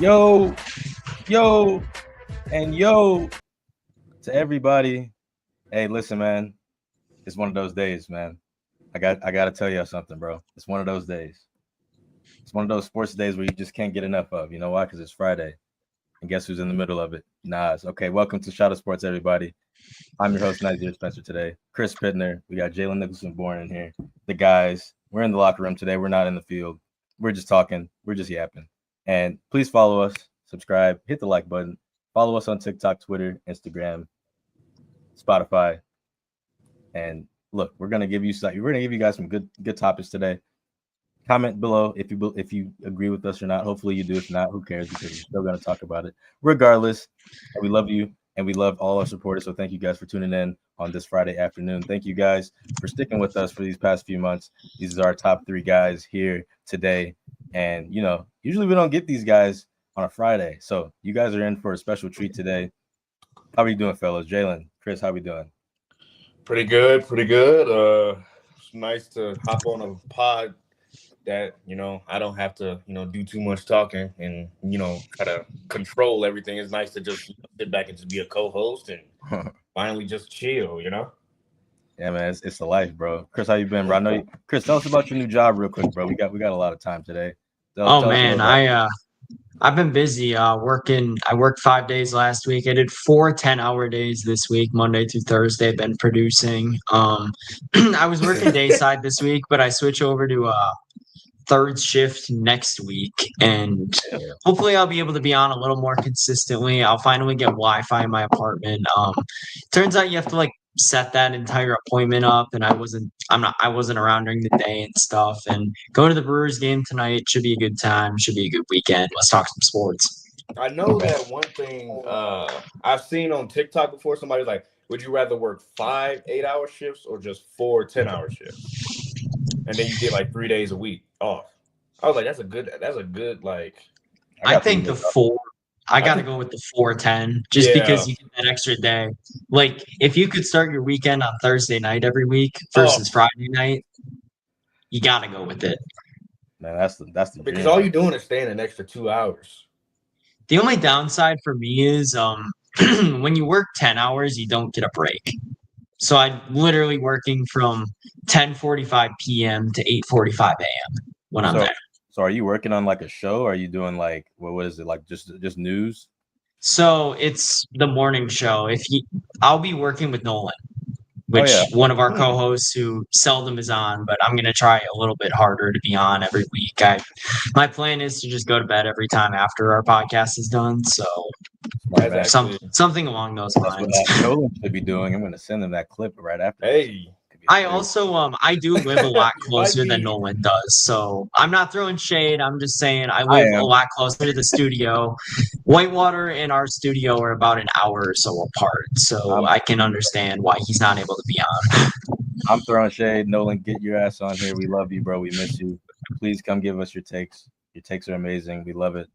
Yo, yo, and yo to everybody. Hey, listen, man. It's one of those days, man. I gotta tell you something, bro. It's one of those days. It's one of those sports days where you just can't get enough of. You know why? Because it's Friday. And guess who's in the middle of it? Nas. Okay, welcome to Shot of Sports, everybody. I'm your host, Nazir Spencer, today. Chris Pittner. We got Jalen Nicholson born in here. The guys. We're in the locker room today. We're not in the field. We're just talking. We're just yapping. And please follow us, subscribe, hit the like button. Follow us on TikTok, Twitter, Instagram, Spotify. And look, we're gonna give you guys some good topics today. Comment below if you agree with us or not. Hopefully you do. If not, who cares? Because we're still gonna talk about it regardless. And we love you and we love all our supporters. So thank you guys for tuning in on this Friday afternoon. Thank you guys for sticking with us for these past few months. These are our top 3 guys here today. And usually we don't get these guys on a Friday. So you guys are in for a special treat today. How are you doing, fellas? Jalen, Chris, how we doing? Pretty good, pretty good. It's nice to hop on a pod that, I don't have to, do too much talking and, try to control everything. It's nice to just sit back and just be a co-host and finally just chill, Yeah, man, it's the life, bro. Chris, how you been, bro? I know Chris, tell us about your new job real quick, bro. We got a lot of time today. Tell man, I've been busy working. I worked 5 days last week. I did 4 10-hour days this week, Monday through Thursday. I've been producing. I was working dayside this week, but I switch over to third shift next week, and hopefully I'll be able to be on a little more consistently. I'll finally get Wi-Fi in my apartment. Turns out you have to set that entire appointment up, and I wasn't around during the day and stuff. And going to the Brewers game tonight should be a good time. Should be a good weekend. Let's talk some sports. I know that one thing I've seen on TikTok before. Somebody's like, would you rather work 5 8-hour shifts or just 4 10-hour shifts? And then you get 3 days a week off. I was like, that's a good I think the 4. I gotta go with the 4-10 just because you get that extra day. If you could start your weekend on Thursday night every week versus Friday night, you gotta go with it. Man, that's the because dream. All you're doing is staying an extra 2 hours. The only downside for me is when you work 10 hours, you don't get a break. So I'm literally working from 10:45 p.m. to 8:45 a.m. when I'm there. So are you working on a show? Or are you doing what is it, just news? So it's the morning show. I'll be working with Nolan, which one of our co-hosts who seldom is on, but I'm gonna try a little bit harder to be on every week. My plan is to just go to bed every time after our podcast is done. So something along those lines. That's what Nolan should be doing. I'm gonna send him that clip right after. Hey. I also I do live a lot closer than Nolan does, so I'm not throwing shade. I'm just saying I live a lot closer to the studio. Whitewater and our studio are about an hour or so apart, so I can understand why he's not able to be on. I'm throwing shade. Nolan, get your ass on here. We love you, bro. We miss you. Please come give us your takes. Your takes are amazing. We love it.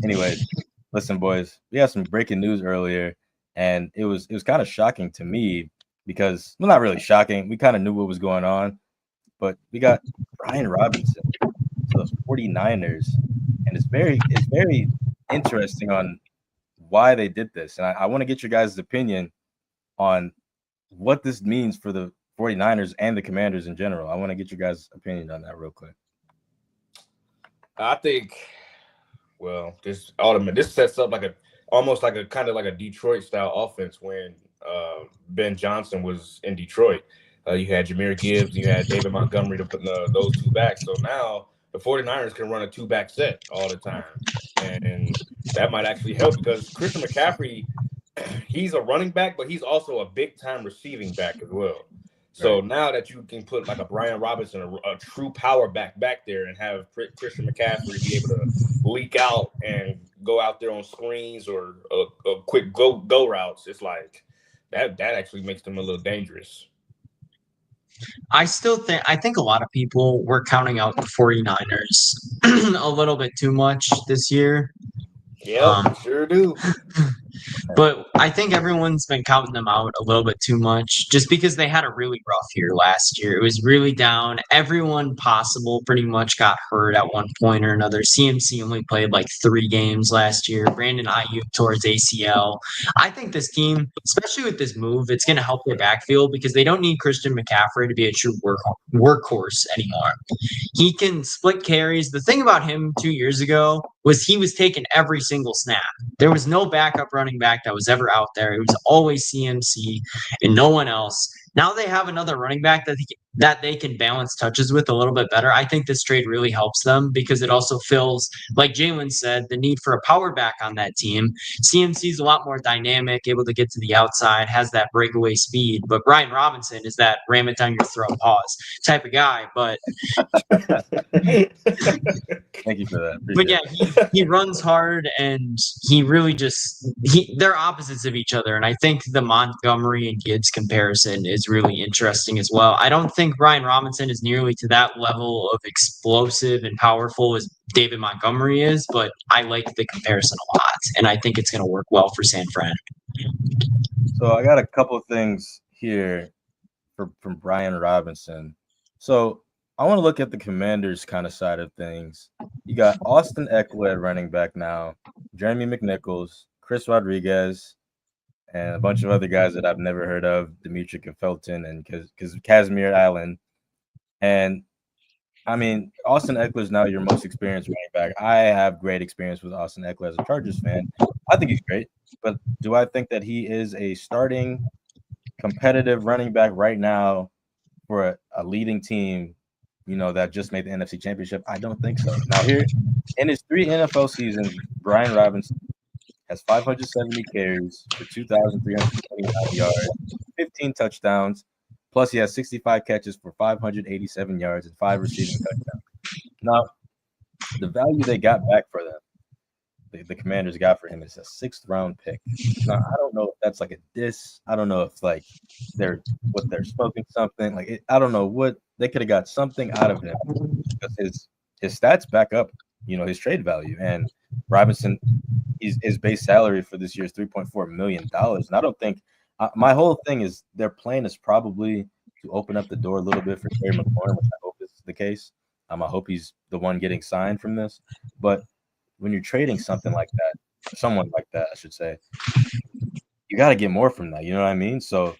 Anyways, listen, boys. We had some breaking news earlier, and it was kind of shocking to me. Because, well, not really shocking. We kind of knew what was going on. But we got Brian Robinson to the 49ers. And it's very interesting on why they did this. And I want to get your guys' opinion on what this means for the 49ers and the Commanders in general. I want to get your guys' opinion on that real quick. I think, this sets up almost like a Detroit style offense when Ben Johnson was in Detroit. You had Jahmyr Gibbs, you had David Montgomery to put those two backs. So now the 49ers can run a 2-back set all the time. And that might actually help because Christian McCaffrey, he's a running back, but he's also a big-time receiving back as well. So now that you can put a Brian Robinson, a true power back there and have Christian McCaffrey be able to leak out and go out there on screens or a quick go routes, it's that actually makes them a little dangerous. I think a lot of people were counting out the 49ers a little bit too much this year. Yeah, sure do. But I think everyone's been counting them out a little bit too much just because they had a really rough year last year. It was really down. Everyone possible pretty much got hurt at one point or another. CMC only played like 3 games last year. Brandon Ayuk towards ACL. I think this team, especially with this move, it's going to help their backfield because they don't need Christian McCaffrey to be a true workhorse anymore. He can split carries. The thing about him 2 years ago was he was taking every single snap. There was no backup running back that was ever out there. It was always CMC and no one else. Now they have another running back that they can balance touches with a little bit better. I think this trade really helps them because it also fills, like Jalen said, the need for a power back on that team. CMC is a lot more dynamic, able to get to the outside, has that breakaway speed. But Brian Robinson is that ram it down your throat, pause type of guy. But Thank you for that. but yeah, he runs hard and he really they're opposites of each other. And I think the Montgomery and Gibbs comparison is really interesting as well. I don't think Brian Robinson is nearly to that level of explosive and powerful as David Montgomery is, but I like the comparison a lot. And I think it's going to work well for San Fran. So I got a couple of things here from Brian Robinson. So I want to look at the Commanders kind of side of things. You got Austin Eckler at running back now, Jeremy McNichols, Chris Rodriguez, and a bunch of other guys that I've never heard of, Dimitri Felton and Casimir Allen. And I mean, Austin Eckler is now your most experienced running back. I have great experience with Austin Eckler as a Chargers fan. I think he's great, but do I think that he is a starting competitive running back right now for a leading team, that just made the NFC Championship? I don't think so. Now here, in his 3 NFL seasons, Brian Robinson has 570 carries for 2,329 yards, 15 touchdowns, plus he has 65 catches for 587 yards and 5 receiving touchdowns. Now, the value they got back for them, the Commanders got for him, is a 6th-round pick. Now, I don't know if that's like a diss. I don't know if they're smoking something. I don't know what they could have got something out of him because his stats back up, his trade value. And Robinson, his base salary for this year is $3.4 million. And I don't think my whole thing is their plan is probably to open up the door a little bit for Terry McLaurin, which I hope is the case. I hope he's the one getting signed from this. But when you're trading someone like that, I should say, you got to get more from that. You know what I mean? So,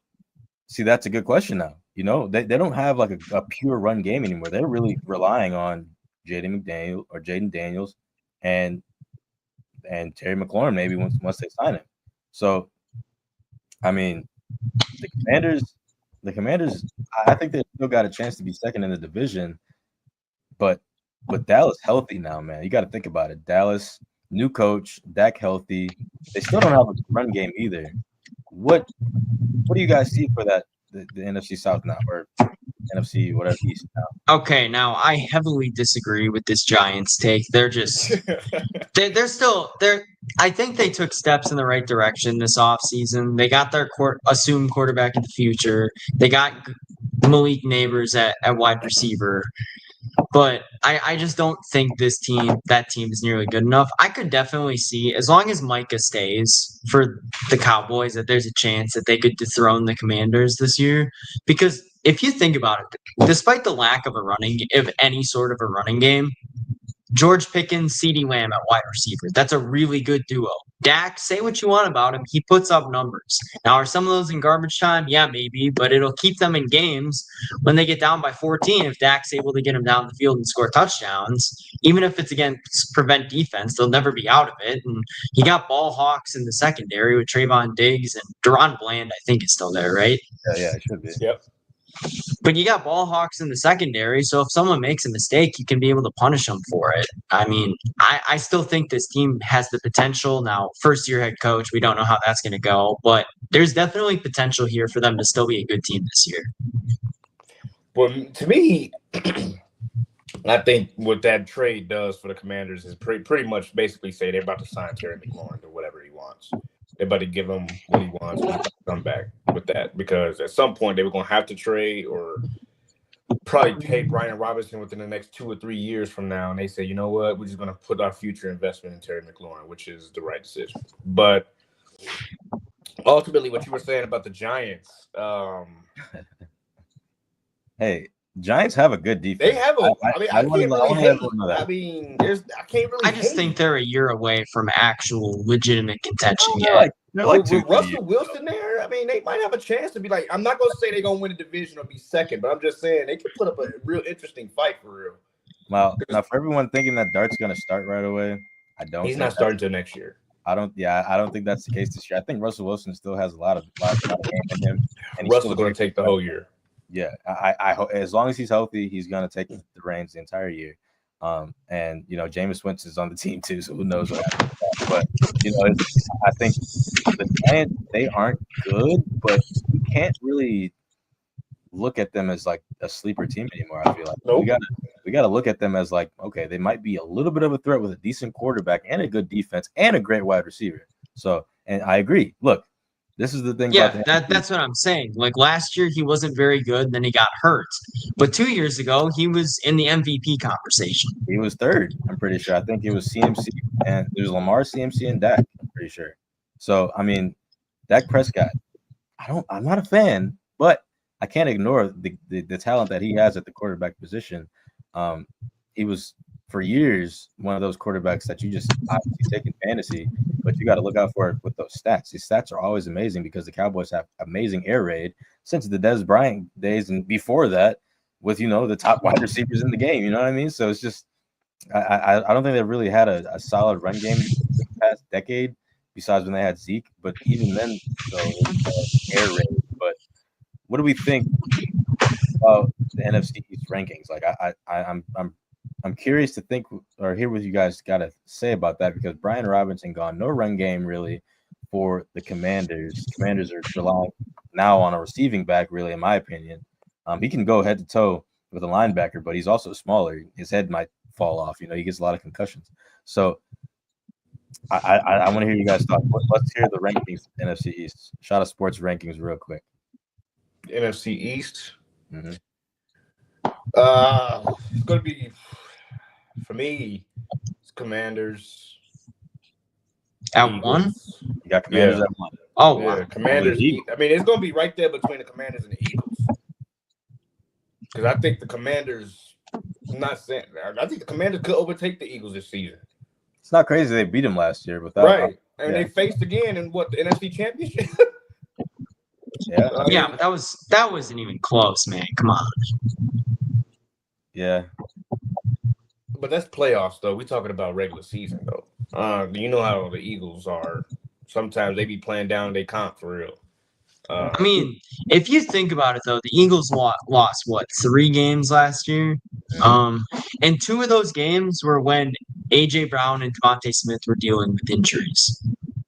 see, that's a good question now. They don't have like a pure run game anymore. They're really relying on Jaden Daniels and Terry McLaurin maybe once they sign him. So, I mean, the Commanders, I think they still got a chance to be second in the division, but with Dallas healthy now, man, you got to think about it. Dallas, new coach, Dak healthy. They still don't have a run game either. What do you guys see for that, the NFC South now, or NFC whatever East now? Okay, now I heavily disagree with this Giants take. They're just they're I think they took steps in the right direction this offseason. They got their assumed quarterback in the future. They got Malik Neighbors at wide receiver. But I just don't think that team is nearly good enough. I could definitely see, as long as Micah stays for the Cowboys, that there's a chance that they could dethrone the Commanders this year. Because if you think about it, despite the lack of any sort of a running game, George Pickens, CeeDee Lamb at wide receiver. That's a really good duo. Dak, say what you want about him. He puts up numbers. Now, are some of those in garbage time? Yeah, maybe, but it'll keep them in games when they get down by 14. If Dak's able to get them down the field and score touchdowns, even if it's against prevent defense, they'll never be out of it. And you got ball hawks in the secondary with Trayvon Diggs and Deron Bland, I think, is still there, right? Yeah, it should be. Yep. But you got ball hawks in the secondary, so if someone makes a mistake, you can be able to punish them for it. I mean, I still think this team has the potential. Now, first-year head coach, we don't know how that's going to go, but there's definitely potential here for them to still be a good team this year. Well, to me, I think what that trade does for the Commanders is pretty much basically say they're about to sign Terry McLaurin or whatever he wants. They're about to give him what he wants and come back with that, because at some point they were going to have to trade or probably pay Brian Robinson within the next 2 or 3 years from now. And they say, you know what, we're just going to put our future investment in Terry McLaurin, which is the right decision. But ultimately, what you were saying about the Giants, Hey, Giants have a good defense. they have a. I mean, I can't really hate. I mean, I can't really. I just think they're a year away from actual legitimate contention yet. They're like with Russell Wilson there, I mean, they might have a chance to be like. I'm not gonna say they're gonna win the division or be second, but I'm just saying they could put up a real interesting fight for real. Well, now for everyone thinking that Dart's gonna start right away, I don't. He's not starting until next year. I don't think that's the case this year. I think Russell Wilson still has a lot of game in him, and Russell's going to take the whole year. Yeah, I hope as long as he's healthy, he's going to take the reins the entire year. And Jameis Winston's on the team too, so who knows what happens. But I think the Giants, they aren't good, but you can't really look at them as like a sleeper team anymore. I feel like we got to look at them as like, okay, they might be a little bit of a threat with a decent quarterback and a good defense and a great wide receiver. So, and I agree. Look, this is the thing. Yeah, that's what I'm saying. Like last year, he wasn't very good. Then he got hurt. But 2 years ago, he was in the MVP conversation. He was third. I'm pretty sure. I think it was CMC and it was Lamar, CMC, and Dak. I'm pretty sure. So, I mean, Dak Prescott. I'm not a fan, but I can't ignore the talent that he has at the quarterback position. He was for years one of those quarterbacks that you just obviously take in fantasy, but you got to look out for it with those stats. These stats are always amazing because the Cowboys have amazing air raid since the Dez Bryant days and before that with the top wide receivers in the game. You know what I mean? So it's just I don't think they really had a solid run game the past decade besides when they had Zeke, but even then, so air raid. But what do we think about the NFC East rankings? Like I'm curious to think or hear what you guys got to say about that because Brian Robinson gone, no run game really for the Commanders. Commanders are relying now on a receiving back, really, in my opinion. He can go head to toe with a linebacker, but he's also smaller. His head might fall off. He gets a lot of concussions. So I want to hear you guys talk. Let's hear the rankings, NFC East. Shot of sports rankings real quick. NFC East. Mm-hmm. It's going to be, for me, it's Commanders. At one? You got Commanders at one. Oh, yeah, wow. Commanders. I mean, it's going to be right there between the Commanders and the Eagles. Because I think the Commanders, I think the Commanders could overtake the Eagles this season. It's not crazy they beat them last year, but right. And they faced again in the NFC Championship. Yeah. Yeah, but that wasn't even close, man. Come on. Yeah. But that's playoffs, though. We're talking about regular season, though. You know how the Eagles are. Sometimes they be playing down their comp for real. I mean, if you think about it, though, the Eagles lost, 3 games last year? And 2 of those games were when A.J. Brown and Devontae Smith were dealing with injuries.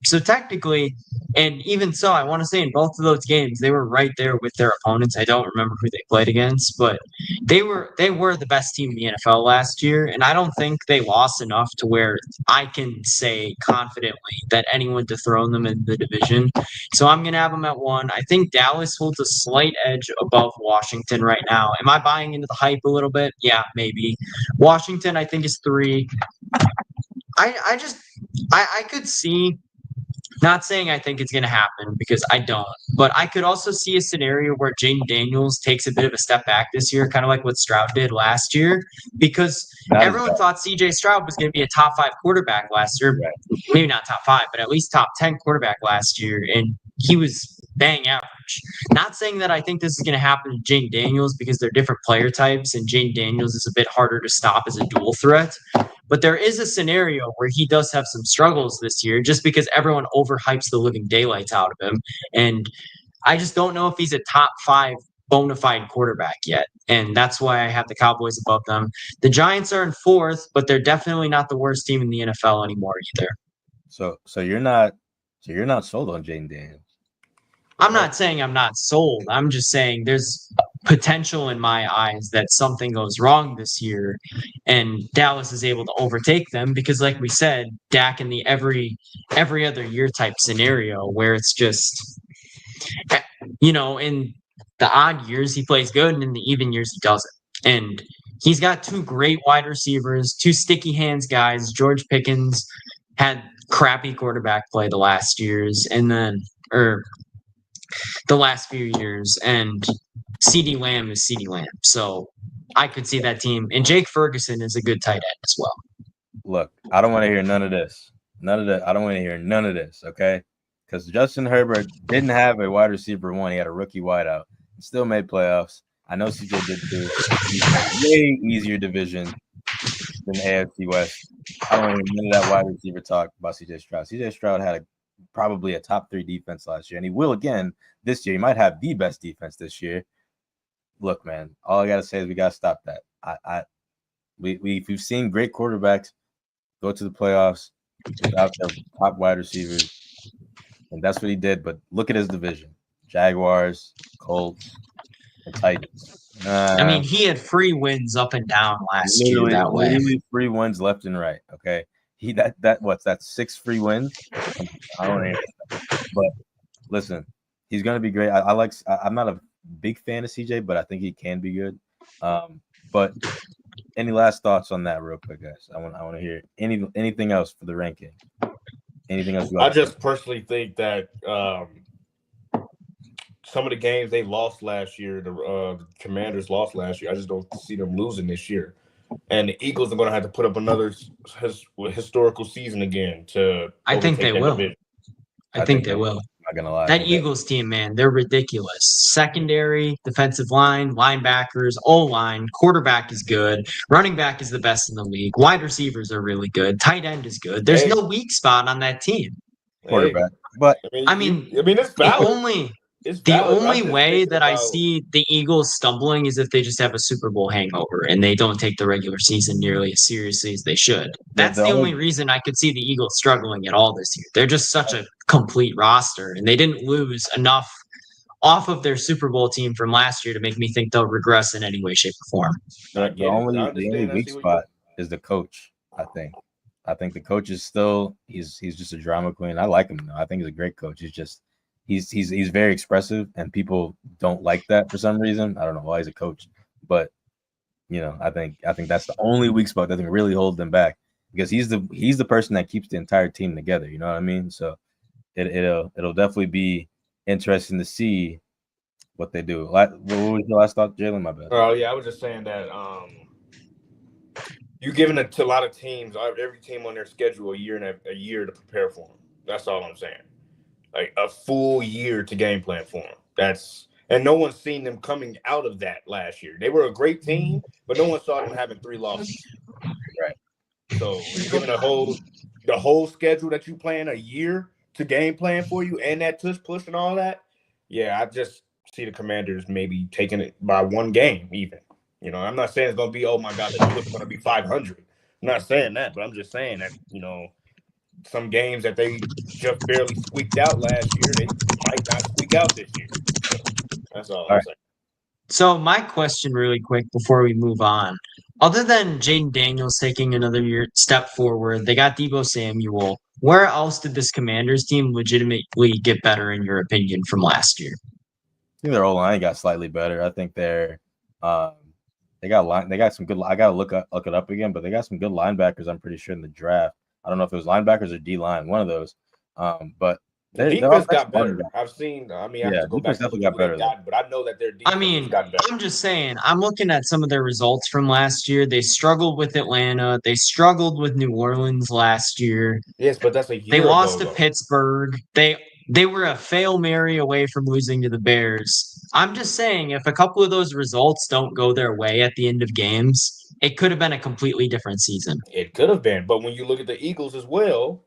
So technically, and even so, I want to say in both of those games, they were right there with their opponents. I don't remember who they played against, but they were the best team in the NFL last year, and I don't think they lost enough to where I can say confidently that anyone dethroned them in the division. So I'm going to have them at 1. I think Dallas holds a slight edge above Washington right now. Am I buying into the hype a little bit? Yeah, maybe. Washington, I think, is 3. I could see. Not saying I think it's going to happen because I don't, but I could also see a scenario where Jaden Daniels takes a bit of a step back this year, kind of like what Stroud did last year, because everyone thought C.J. Stroud was going to be a top 5 quarterback last year. Right. Maybe not top 5, but at least top 10 quarterback last year, and he was bang average. Not saying that I think this is going to happen to Jaden Daniels because they're different player types, and Jaden Daniels is a bit harder to stop as a dual threat. But there is a scenario where he does have some struggles this year just because everyone overhypes the living daylights out of him. And I just don't know if he's a top 5 bona fide quarterback yet. And that's why I have the Cowboys above them. The Giants are in 4th, but they're definitely not the worst team in the NFL anymore either. So you're not sold on Jaden Daniels. I'm not saying I'm not sold. I'm just saying there's potential in my eyes that something goes wrong this year and Dallas is able to overtake them because, like we said, Dak in the every other year type scenario where it's just, in the odd years he plays good and in the even years he doesn't. And he's got 2 great wide receivers, 2 sticky hands guys. George Pickens had crappy quarterback play the last years, or the last few years, and CeeDee Lamb is CeeDee Lamb. So I could see that team, and Jake Ferguson is a good tight end as well. Look, I don't want to hear none of this. None of that. I don't want to hear none of this, okay? Because Justin Herbert didn't have a wide receiver one. He had a rookie wideout. He still made playoffs. I know CJ did too. He's a way easier division than the AFC West. I don't want to hear none of that wide receiver talk about CJ Stroud. CJ Stroud had probably a top 3 defense last year, and he will again this year. He might have the best defense this year. Look, man, all I gotta say is we gotta stop that. We've seen great quarterbacks go to the playoffs without their top wide receivers, and that's what he did. But look at his division: Jaguars, Colts, and Titans. I mean, he had free wins up and down last year that way. Literally free wins left and right. Okay, that's 6 free wins. I don't know, but listen, he's gonna be great. I'm not a big fan of CJ, but I think he can be good. But any last thoughts on that, real quick, guys? I want to hear anything else for the ranking. Anything else? I just personally think that some of the games they lost last year, the Commanders lost last year, I just don't see them losing this year. And the Eagles are going to have to put up another historical season again to. I think they will. I think they will. Not gonna lie. That Eagles team, man, they're ridiculous. Secondary, defensive line, linebackers, O-line, quarterback is good. Running back is the best in the league. Wide receivers are really good. Tight end is good. There's no weak spot on that team. Quarterback, but I mean, it's valid. The only way that I see the Eagles stumbling is if they just have a Super Bowl hangover and they don't take the regular season nearly as seriously as they should. That's the only reason I could see the Eagles struggling at all this year. They're just such a complete roster, and they didn't lose enough off of their Super Bowl team from last year to make me think they'll regress in any way, shape, or form. The only weak spot is the coach, I think. I think the coach is still he's just a drama queen. I like him though. I think he's a great coach. He's very expressive, and people don't like that for some reason. I don't know why he's a coach, but I think that's the only weak spot that can really hold them back, because he's the person that keeps the entire team together. You know what I mean? So it'll definitely be interesting to see what they do. What was your last thought, Jalen? My bad. Oh yeah, I was just saying that you're giving it to a lot of teams, every team on their schedule a year to prepare for them. That's all I'm saying. Like a full year to game plan for them. And no one's seen them coming out of that last year. They were a great team, but no one saw them having 3 losses. Right. So given the whole schedule that you plan a year to game plan for you, and that tush push and all that, yeah, I just see the Commanders maybe taking it by 1 game even. I'm not saying it's gonna be, oh my God, it's gonna be 500. I'm not saying that, but I'm just saying that, some games that they just barely squeaked out last year, they might not squeak out this year. That's all I'm saying. So my question really quick before we move on, other than Jaden Daniels taking another step forward, they got Deebo Samuel. Where else did this Commanders team legitimately get better, in your opinion, from last year? I think their O-line got slightly better. I think they got some good. I gotta look it up again, but they got some good linebackers, I'm pretty sure, in the draft. I don't know if it was linebackers or D-line, one of those. But their defense got better. I've seen. I mean, I have to go back definitely got better. But I know that their defense got better. I'm just saying. I'm looking at some of their results from last year. They struggled with Atlanta. They struggled with New Orleans last year. Yes, but that's a year They lost ago, to Pittsburgh. They were a Hail Mary away from losing to the Bears. I'm just saying, if a couple of those results don't go their way at the end of games, it could have been a completely different season. It could have been. But when you look at the Eagles as well,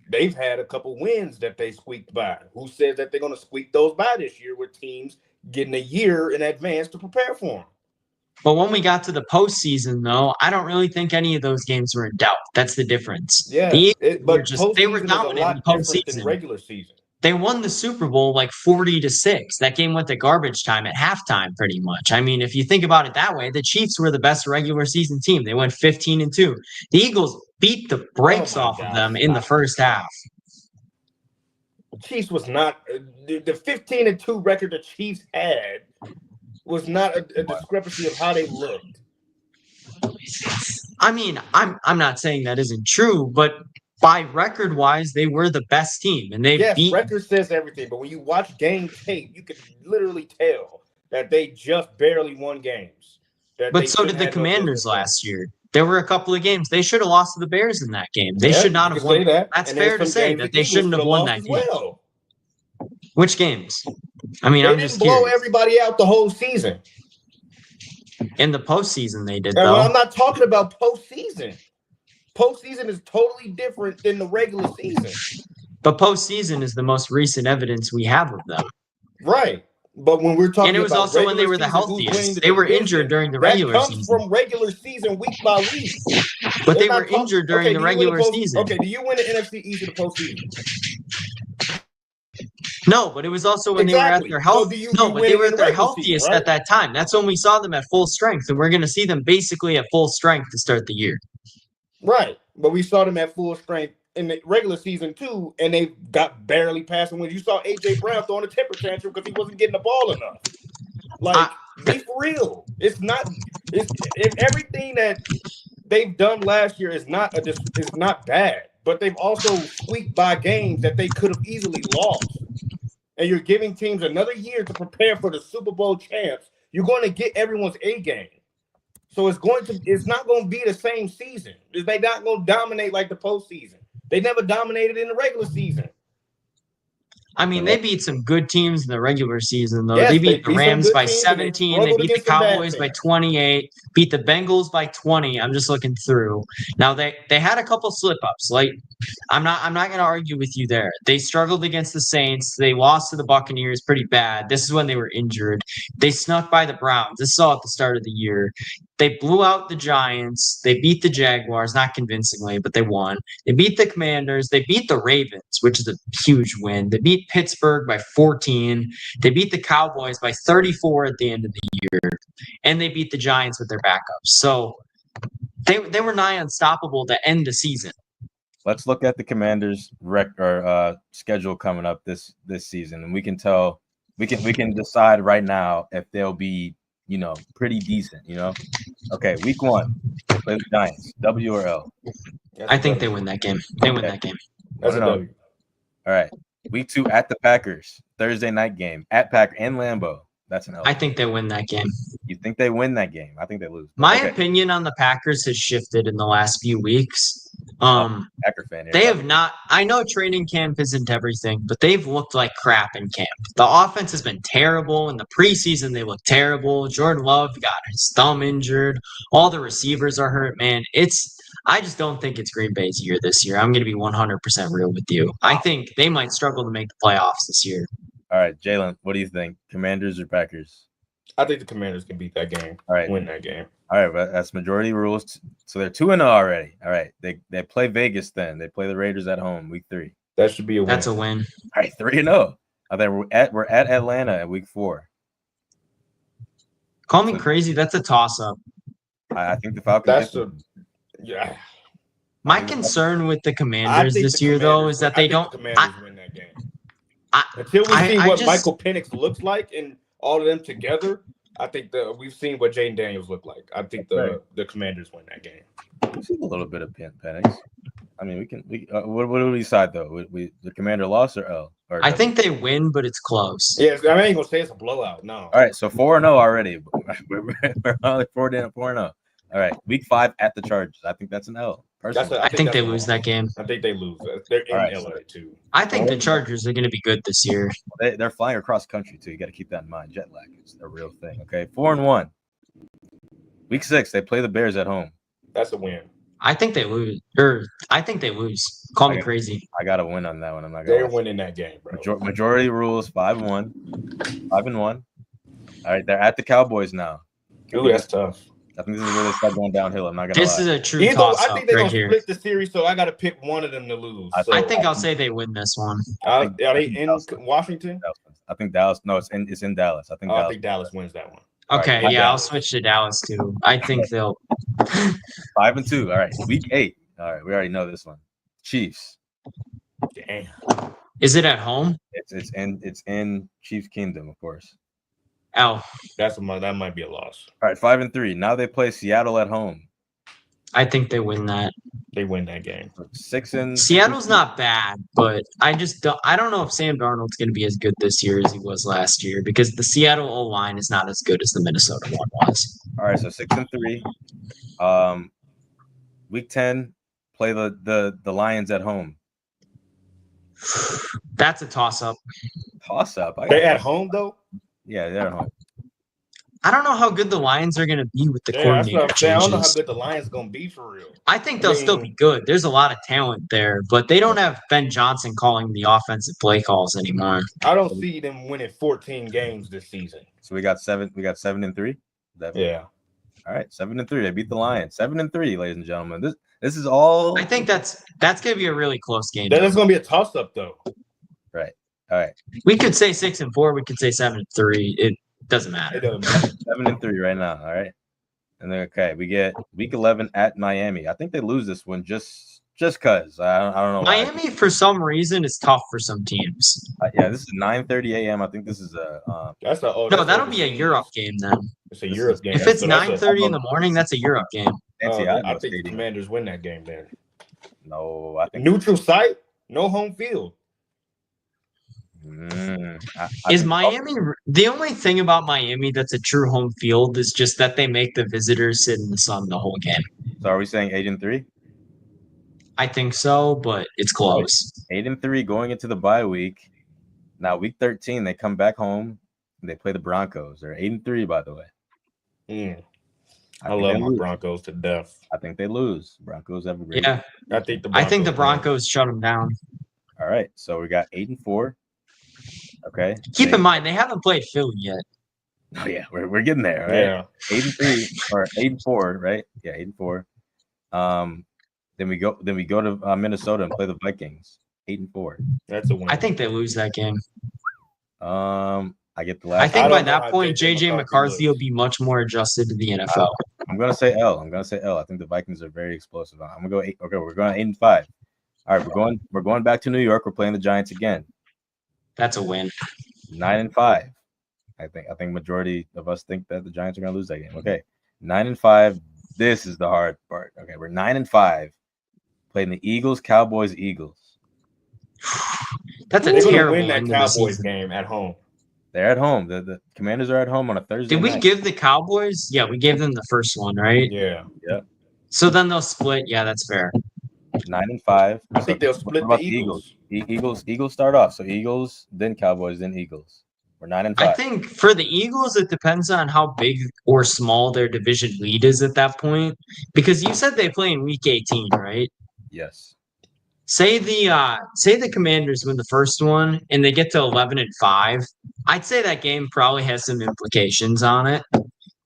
they've had a couple wins that they squeaked by. Who says that they're going to squeak those by this year, with teams getting a year in advance to prepare for them? But when we got to the postseason, though, I don't really think any of those games were in doubt. That's the difference. Yeah, they were dominant in the postseason. Than regular season. They won the Super Bowl like 40-6. That game went to garbage time at halftime, pretty much. I mean, if you think about it that way, the Chiefs were the best regular season team. They went 15-2. The Eagles beat the brakes off of them in the first half. The Chiefs was not the 15-2 record the Chiefs had was not a discrepancy of how they looked. I mean, I'm not saying that isn't true, but by record wise, they were the best team, and they Yes, beat. record says everything, but when you watch game tape, you can literally tell that they just barely won games. But so did the Commanders last year. There were a couple of games they should have lost to the Bears in that game. They should not have won. Say that. That's fair to say that they shouldn't have won that game. Well. Which games? I mean, I'm just curious. They didn't blow everybody out the whole season. In the postseason, they did, though. Well, I'm not talking about postseason. Postseason is totally different than the regular season. But postseason is the most recent evidence we have of them. Right. But when we're talking about and it was also when they were the healthiest. They were injured during the regular season. That comes from regular season week by week. But they were injured during the regular season. Okay, do you win the NFC East in the postseason? No, but it was also when they were at their health. But they were at their healthiest at that time. That's when we saw them at full strength, and we're going to see them basically at full strength to start the year. Right, but we saw them at full strength in the regular season too, and they got barely passing when you saw AJ Brown throwing a temper tantrum because he wasn't getting the ball enough. Like, be for real. It's if everything that they've done last year is not bad, but they've also squeaked by games that they could have easily lost. And you're giving teams another year to prepare for the Super Bowl champs. You're going to get everyone's A game. So it's not going to be the same season. They're not going to dominate like the postseason. They never dominated in the regular season. I mean, they beat some good teams in the regular season, though. Yes, they beat the Rams by 17. They beat the Cowboys by 28. Beat the Bengals by 20. I'm just looking through. Now they had a couple slip-ups. Like I'm not going to argue with you there. They struggled against the Saints. They lost to the Buccaneers pretty bad. This is when they were injured. They snuck by the Browns. This is all at the start of the year. They blew out the Giants. They beat the Jaguars, not convincingly, but they won. They beat the Commanders. They beat the Ravens, which is a huge win. They beat Pittsburgh by 14. They beat the Cowboys by 34 at the end of the year. And they beat the Giants with their backups. So they were nigh unstoppable to end the season. Let's look at the Commanders' schedule coming up this season, and we can tell we can decide right now if they'll be pretty decent. Okay, week 1, play the Giants. W or L? I think they win that game. They win that game. That's a W. All right. Week 2 at the Packers. Thursday night game at Packer and Lambeau. That's an L. I think they win that game. You think they win that game? I think they lose. My opinion on the Packers has shifted in the last few weeks. Packer fan. They have not. I know training camp isn't everything, but they've looked like crap in camp. The offense has been terrible. In the preseason, they look terrible. Jordan Love got his thumb injured. All the receivers are hurt. Man, I just don't think it's Green Bay's year this year. I'm going to be 100% real with you. I think they might struggle to make the playoffs this year. All right, Jalen, what do you think? Commanders or Packers? I think the Commanders can beat that game. All right, win that game. All right, but that's majority rules. So they're 2-0 already. All right, they play Vegas then. They play the Raiders at home week 3. That should be a win. That's a win. All right, 3-0. I think we're at Atlanta at week 4. Call me crazy. That's a toss-up. I think the Falcons. Yeah. My concern with the Commanders this year, though, is that they don't. The Commanders win that game. Until we see what Michael Penix looks like and all of them together, I think we've seen what Jaden Daniels look like. I think the Commanders win that game. We've seen a little bit of Penix. I mean, what do we decide though? The Commander loss or L? I think they win, but it's close. Yeah, I ain't gonna say it's a blowout. No. All right, so 4-0 already. We're only 4-0. All right, week 5 at the Chargers. I think that's an L. I think they lose that game. I think they lose. They're in LA too. I think the Chargers are going to be good this year. They're flying across country too. You got to keep that in mind. Jet lag is a real thing. Okay, 4-1. Week 6, they play the Bears at home. That's a win. I think they lose. Call me crazy. I got to win on that one. I'm not. They're winning that game, bro. Majority rules 5-1. 5-1. All right, they're at the Cowboys now. Ooh, that's tough. I think this is where they start going downhill. I'm not gonna. This is a true toss-up I think they're right gonna here. split the series, so I got to pick one of them to lose. I think I'll say they win this one. Are they in Washington? I think Dallas. No, it's in Dallas. I think Dallas wins that one. Okay, right, I'll switch to Dallas too. I think they'll 5-2. All right, week 8. All right, we already know this one. Chiefs. Damn. Is it at home? It's in Chiefs Kingdom, of course. That might be a loss. All right, 5-3. Now they play Seattle at home. I think they win that. They win that game. 6-3. Seattle's not bad, but I don't know if Sam Darnold's going to be as good this year as he was last year because the Seattle O-line is not as good as the Minnesota one was. All right, so 6-3. Week 10, play the Lions at home. That's a toss-up. Toss-up. They at home though. Yeah, they're at home. I don't know how good the Lions are going to be with the Yeah, that's coordinator what I'm saying. I don't know how changes. good the Lions gonna be for real. I think they'll still be good. There's a lot of talent there, but they don't have Ben Johnson calling the offensive play calls anymore. I don't see them winning 14 games this season. So we got 7-3. Yeah. All right, 7-3. They beat the Lions. 7-3, ladies and gentlemen. This is all. I think that's going to be a really close game. Then it's gonna be a toss up though. Right. All right. We could say 6-4. We could say 7-3. It doesn't matter. It doesn't matter. 7-3 right now. All right. And then we get week 11 at Miami. I think they lose this one just because. I don't know. Why. Miami, for some reason, is tough for some teams. Yeah, this is 9:30 a.m. I think this is That'll be a Europe game then. It's a Europe game. If it's So that's 9:30 in the morning, that's a Europe game. I think the Commanders win that game then. No, I think Neutral site, no home field. Is Miami the only thing about Miami that's a true home field is just that they make the visitors sit in the sun the whole game? So are we saying 8-3? I think so, but it's close. 8-3 going into the bye week. Now week 13, they come back home and they play the Broncos. They're 8-3, by the way. I love my Broncos to death. I think they lose. Broncos have a great. Yeah, I think the Broncos shut them down. All right, so we got 8-4. Okay. Keep in mind they haven't played Philly yet. Oh yeah, we're getting there. Right? Yeah, 8-3 or 8-4, right? Yeah, 8-4. Then we go to Minnesota and play the Vikings. 8-4. That's a win. I think they lose that game. I get the last. I think by that point, JJ McCarthy will be much more adjusted to the NFL. I'm gonna say L. I think the Vikings are very explosive. I'm gonna go 8. Okay, we're going 8-5. All right, we're going back to New York. We're playing the Giants again. That's a win. 9-5. I think majority of us think that the Giants are gonna lose that game. Okay, 9-5. This is the hard part. Okay, we're 9-5. Playing the Eagles, Cowboys, Eagles. That's a terrible win that Cowboys game at home. They're at home. The Commanders are at home on a Thursday. Did we give the Cowboys? Yeah, we gave them the first one, right? Yeah. So then they'll split. Yeah, that's fair. 9-5. I think they'll split the Eagles. Eagles start off. So Eagles, then Cowboys, then Eagles. We're 9-5. I think for the Eagles, it depends on how big or small their division lead is at that point. Because you said they play in week 18, right? Yes. Say the Commanders win the first one and they get to 11-5. I'd say that game probably has some implications on it.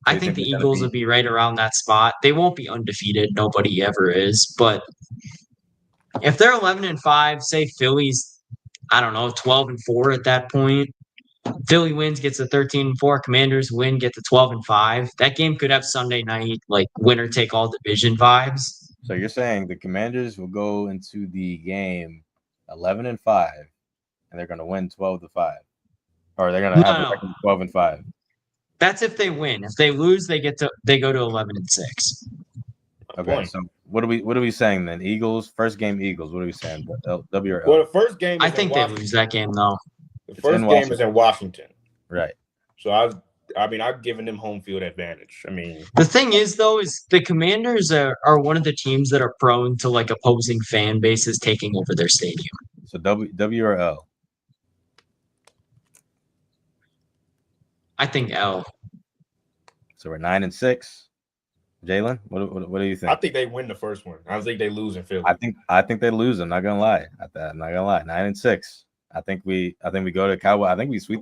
I think the Eagles will be right around that spot. They won't be undefeated. Nobody ever is. But if they're 11-5, say Philly's, I don't know, 12-4 at that point. Philly wins, gets to 13-4. Commanders win, get to 12-5. That game could have Sunday night, like winner take all division vibes. So you're saying the Commanders will go into the game 11-5, and they're going to win 12-5, or they're going to have 12-5. That's if they win. If they lose, they go to 11-6. Okay, so what are we saying then? Eagles, first game Eagles. What are we saying? W or L? Well, the first game. I think they lose that game though. The first game is in Washington. Right. So I've given them home field advantage. I mean, the thing is though, is the Commanders are one of the teams that are prone to like opposing fan bases taking over their stadium. So W or L? I think L. So we're 9-6. Jalen, what do you think? I think they win the first one. I think they lose in Philly. I think they lose. I'm not gonna lie. 9-6. I think we go to Cowboys. I think they sweep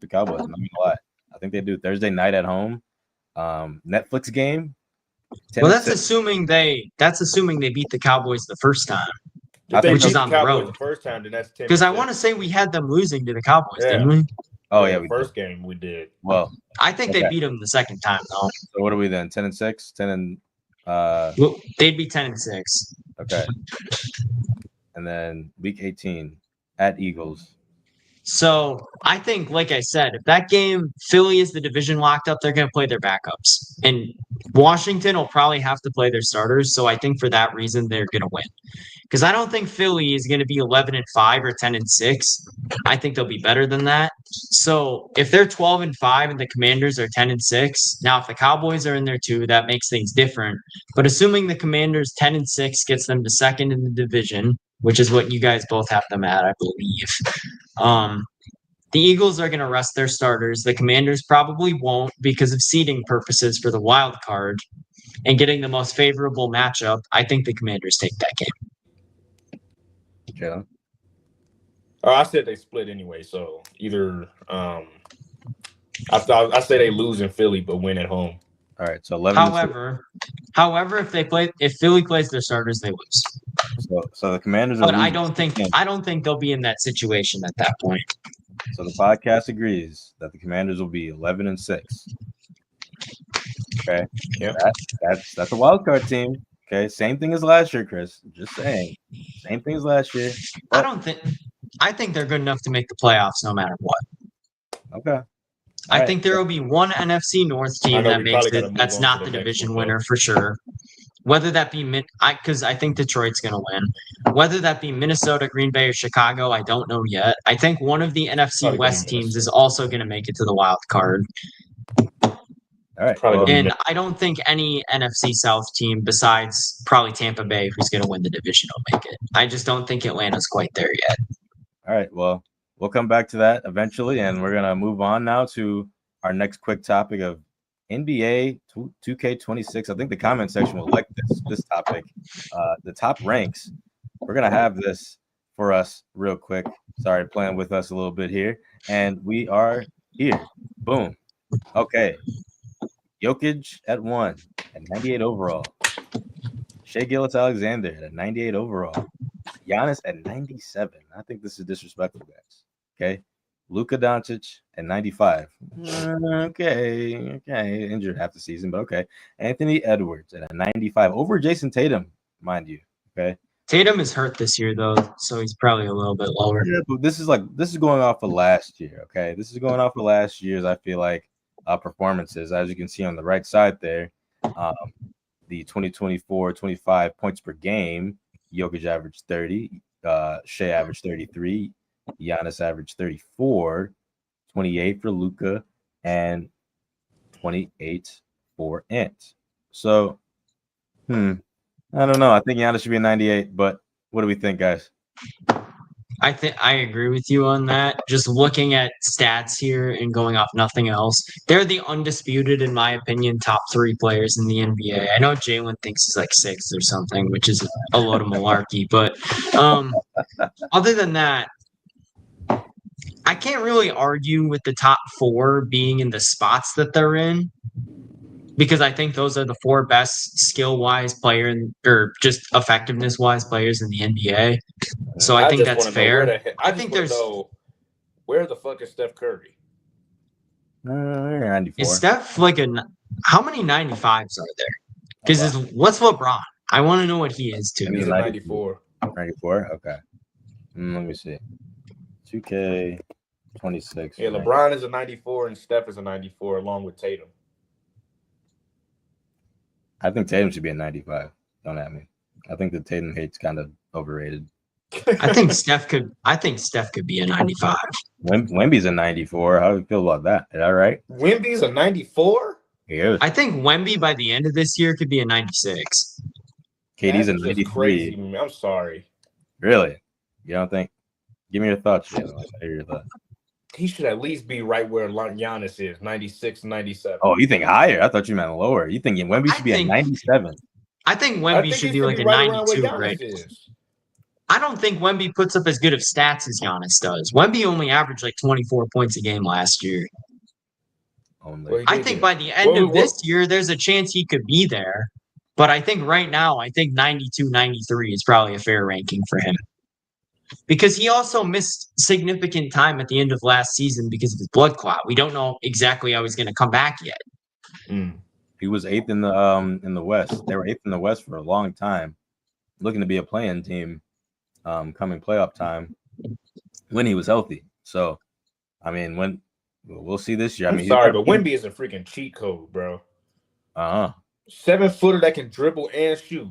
the Cowboys. I'm not gonna lie. I think they do Thursday night at home. Netflix game. Well, that's assuming they beat the Cowboys the first time. If they beat the Cowboys the first time, then that's 10. Because I want to say we had them losing to the Cowboys, didn't we? Oh yeah, the first game we did. Well, I think they beat them the second time though. So what are we then? 10-6, 10 well, they'd be 10-6. Okay. And then week 18 at Eagles. So I think, like I said, if that game Philly is the division locked up, they're going to play their backups, and Washington will probably have to play their starters, so I think for that reason they're going to win. Because I don't think Philly is going to be 11-5 or 10-6. I think they'll be better than that. So if they're 12-5 and the Commanders are 10-6, now if the Cowboys are in there too, that makes things different. But assuming the Commanders 10-6 gets them to second in the division, which is what you guys both have them at, I believe. The Eagles are going to rest their starters. The Commanders probably won't because of seeding purposes for the wild card and getting the most favorable matchup. I think the Commanders take that game. Jalen? I said they split anyway, so either I say they lose in Philly but win at home. All right, so 11. However, if Philly plays their starters, they lose. So the Commanders. But I don't think they'll be in that situation at that point. So the podcast agrees that the Commanders will be 11-6. Okay. Yeah. That's a wild card team. Okay. Same thing as last year, Chris. Just saying. Same thing as last year. But I think they're good enough to make the playoffs no matter what. Okay. I think there will be one NFC North team that makes it. That's not the division winner for sure. Whether that be because I think Detroit's going to win. Whether that be Minnesota, Green Bay, or Chicago, I don't know yet. I think one of the NFC West teams is also going to make it to the wild card. All right. And I don't think any NFC South team besides probably Tampa Bay, who's going to win the division, will make it. I just don't think Atlanta's quite there yet. All right. Well, we'll come back to that eventually, and we're going to move on now to our next quick topic of NBA 2K26. I think the comment section will like this topic. The top ranks. We're going to have this for us real quick. Sorry, playing with us a little bit here. And we are here. Boom. Okay. Jokic at 1 at 98 overall. Shai Gilgeous-Alexander at 98 overall. Giannis at 97. I think this is disrespectful, guys. Okay. Luka Doncic at 95. Okay. Injured half the season, but okay. Anthony Edwards at 95. Over Jason Tatum, mind you. Okay. Tatum is hurt this year, though, so he's probably a little bit lower. Yeah, but this is going off of last year, okay? This is going off of last year's, I feel like, performances. As you can see on the right side there, the 2024-25 points per game, Jokic averaged 30, Shai averaged 33, Giannis averaged 34, 28 for Luka, and 28 for Ant. So, I don't know. I think Giannis should be a 98, but what do we think, guys? I think I agree with you on that. Just looking at stats here and going off nothing else, they're the undisputed, in my opinion, top 3 players in the NBA. I know Jalen thinks he's like 6th or something, which is a load of malarkey. But other than that, I can't really argue with the top 4 being in the spots that they're in, because I think those are the 4 best skill-wise player or just effectiveness-wise players in the NBA. So I think that's fair. I think where the fuck is Steph Curry? 94. Is Steph like how many 95s are there? Because what's LeBron? I want to know what he is too. He's 94. 94? Okay. Let me see. 2K26. Yeah, LeBron is a 94 and Steph is a 94 along with Tatum. I think Tatum should be a 95. Don't at me. I think the Tatum hate's kind of overrated. I think Steph could be a 95. Wemby's a 94. How do you feel about that? Is that right? Wemby's a 94? Yeah. I think Wemby by the end of this year could be a 96. KD's a 93. Crazy. I'm sorry. Really? You don't think? Give me your thoughts, Jalen. Let's hear your thoughts. He should at least be right where Giannis is, 96, 97. Oh, you think higher? I thought you meant lower. You think Wemby should be a 97? I think Wemby should be like a 92 right now. I don't think Wemby puts up as good of stats as Giannis does. Wemby only averaged like 24 points a game last year. I think by the end of this year, there's a chance he could be there. But I think right now, 92, 93 is probably a fair ranking for him. Because he also missed significant time at the end of last season because of his blood clot. We don't know exactly how he's going to come back yet. He was 8th in the West. They were 8th in the West for a long time, looking to be a play-in team coming playoff time when he was healthy. So, I mean, we'll see this year. I'm sorry, but Wemby is a freaking cheat code, bro. 7-footer that can dribble and shoot.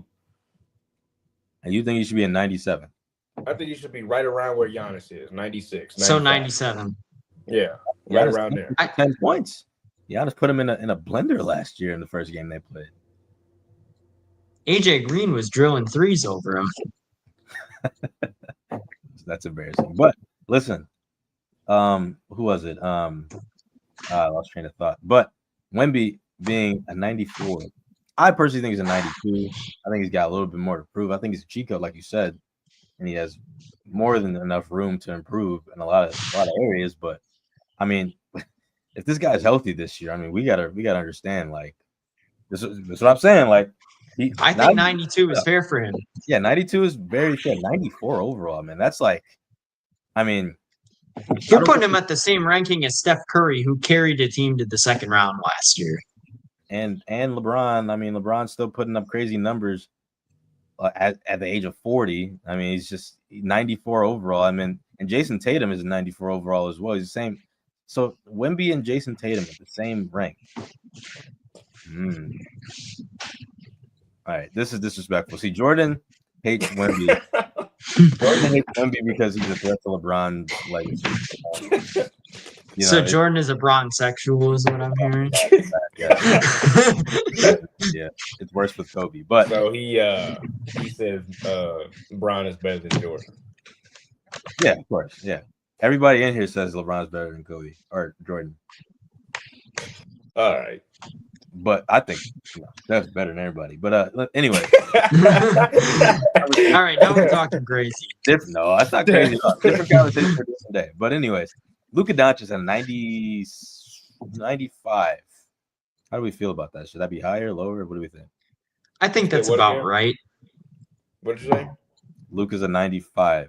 And you think he should be a 97? I think he should be right around where Giannis is, 96. So 95. 97. Yeah, right Giannis around there. 10 points. Giannis put him in a blender last year in the first game they played. AJ Green was drilling threes over him. That's embarrassing. But listen, who was it? I lost train of thought. But Wemby being a 94, I personally think he's a 92. I think he's got a little bit more to prove. I think he's a cheat code, like you said, and he has more than enough room to improve in a lot of areas. But I mean, if this guy's healthy this year, I mean, we gotta understand. Like, this is what I'm saying. Like, I think 92 is fair for him. Yeah, 92 is very fair. 94 overall, man. That's like, I mean, you're putting him at the same ranking as Steph Curry, who carried a team to the second round last year. And LeBron. I mean, LeBron's still putting up crazy numbers at the age of 40. I mean, he's just 94 overall. I mean, and Jason Tatum is a 94 overall as well. He's the same. So Wemby and Jason Tatum at the same rank. All right, this is disrespectful. See, Jordan hates Wemby. Jordan hates Wemby because he's a threat to LeBron's legacy. Jordan is a bronzexual, is what I'm hearing. Yeah, it's worse with Kobe. But so he says Bron is better than Jordan. Yeah, of course. Yeah, everybody in here says LeBron's better than Kobe or Jordan. All right. But I think that's better than everybody. But anyway. All right, now we're talking crazy. No, that's not crazy. Different conversation for a different day. But anyways, Luka Doncic is at 95. How do we feel about that? Should that be higher, lower? What do we think? I think that's about right. What did you say? Luka's a 95.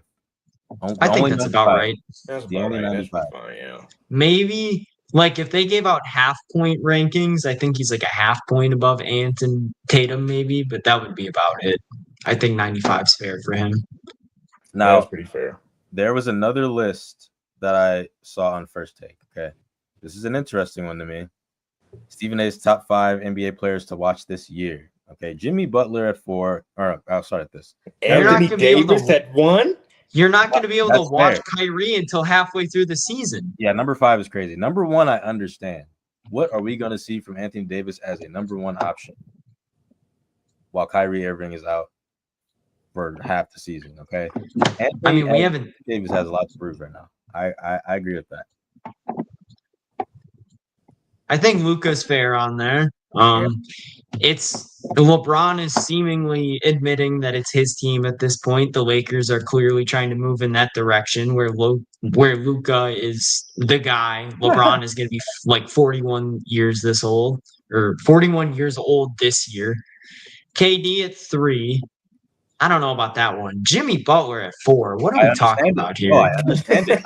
I think that's about right. That's about right. 95. Fine, yeah. Maybe. Like, if they gave out half-point rankings, I think he's like a half point above Ant and Tatum, maybe, but that would be about it. I think 95 is fair for him. Now, that's pretty fair. There was another list that I saw on First Take, okay? This is an interesting one to me. Stephen A's top 5 NBA players to watch this year. Okay, Jimmy Butler at 4. Or I'll start at this. Anthony Davis at 1? You're not going to be able to watch Kyrie until halfway through the season. Yeah, number 5 is crazy. Number 1, I understand. What are we going to see from Anthony Davis as a number 1 option while Kyrie Irving is out for half the season? Okay. Anthony Davis has a lot to prove right now. I agree with that. I think Luka's fair on there. It's LeBron is seemingly admitting that it's his team at this point. The Lakers are clearly trying to move in that direction where Luka is the guy. LeBron is going to be like 41 years this old, or 41 years old this year. KD at 3. I don't know about that one. Jimmy Butler at 4. What are we talking about here? Oh, I understand it.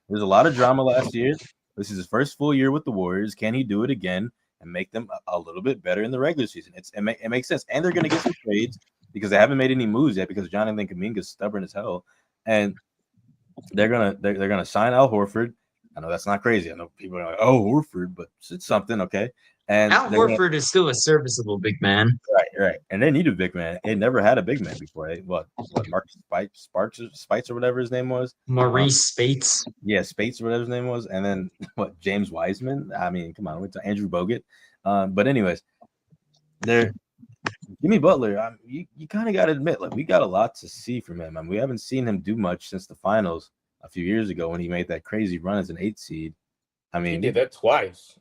There's a lot of drama last year. This is his first full year with the Warriors. Can he do it again and make them a little bit better in the regular season? It makes sense. And they're going to get some trades because they haven't made any moves yet because Jonathan Kuminga's stubborn as hell. And they're gonna sign Al Horford. I know that's not crazy. I know people are like, oh, Horford, but it's something, okay? And Al Horford is still a serviceable big man. Right. And they need a big man. They never had a big man before. What Marcus Spites or whatever his name was? Maurice Spates. Yeah, Spates or whatever his name was. And then James Wiseman. I mean, come on, to Andrew Bogut. But anyways, Jimmy Butler, you kind of got to admit, like, we got a lot to see from him. I mean, we haven't seen him do much since the finals a few years ago when he made that crazy run as an 8 seed. I mean, he did that twice.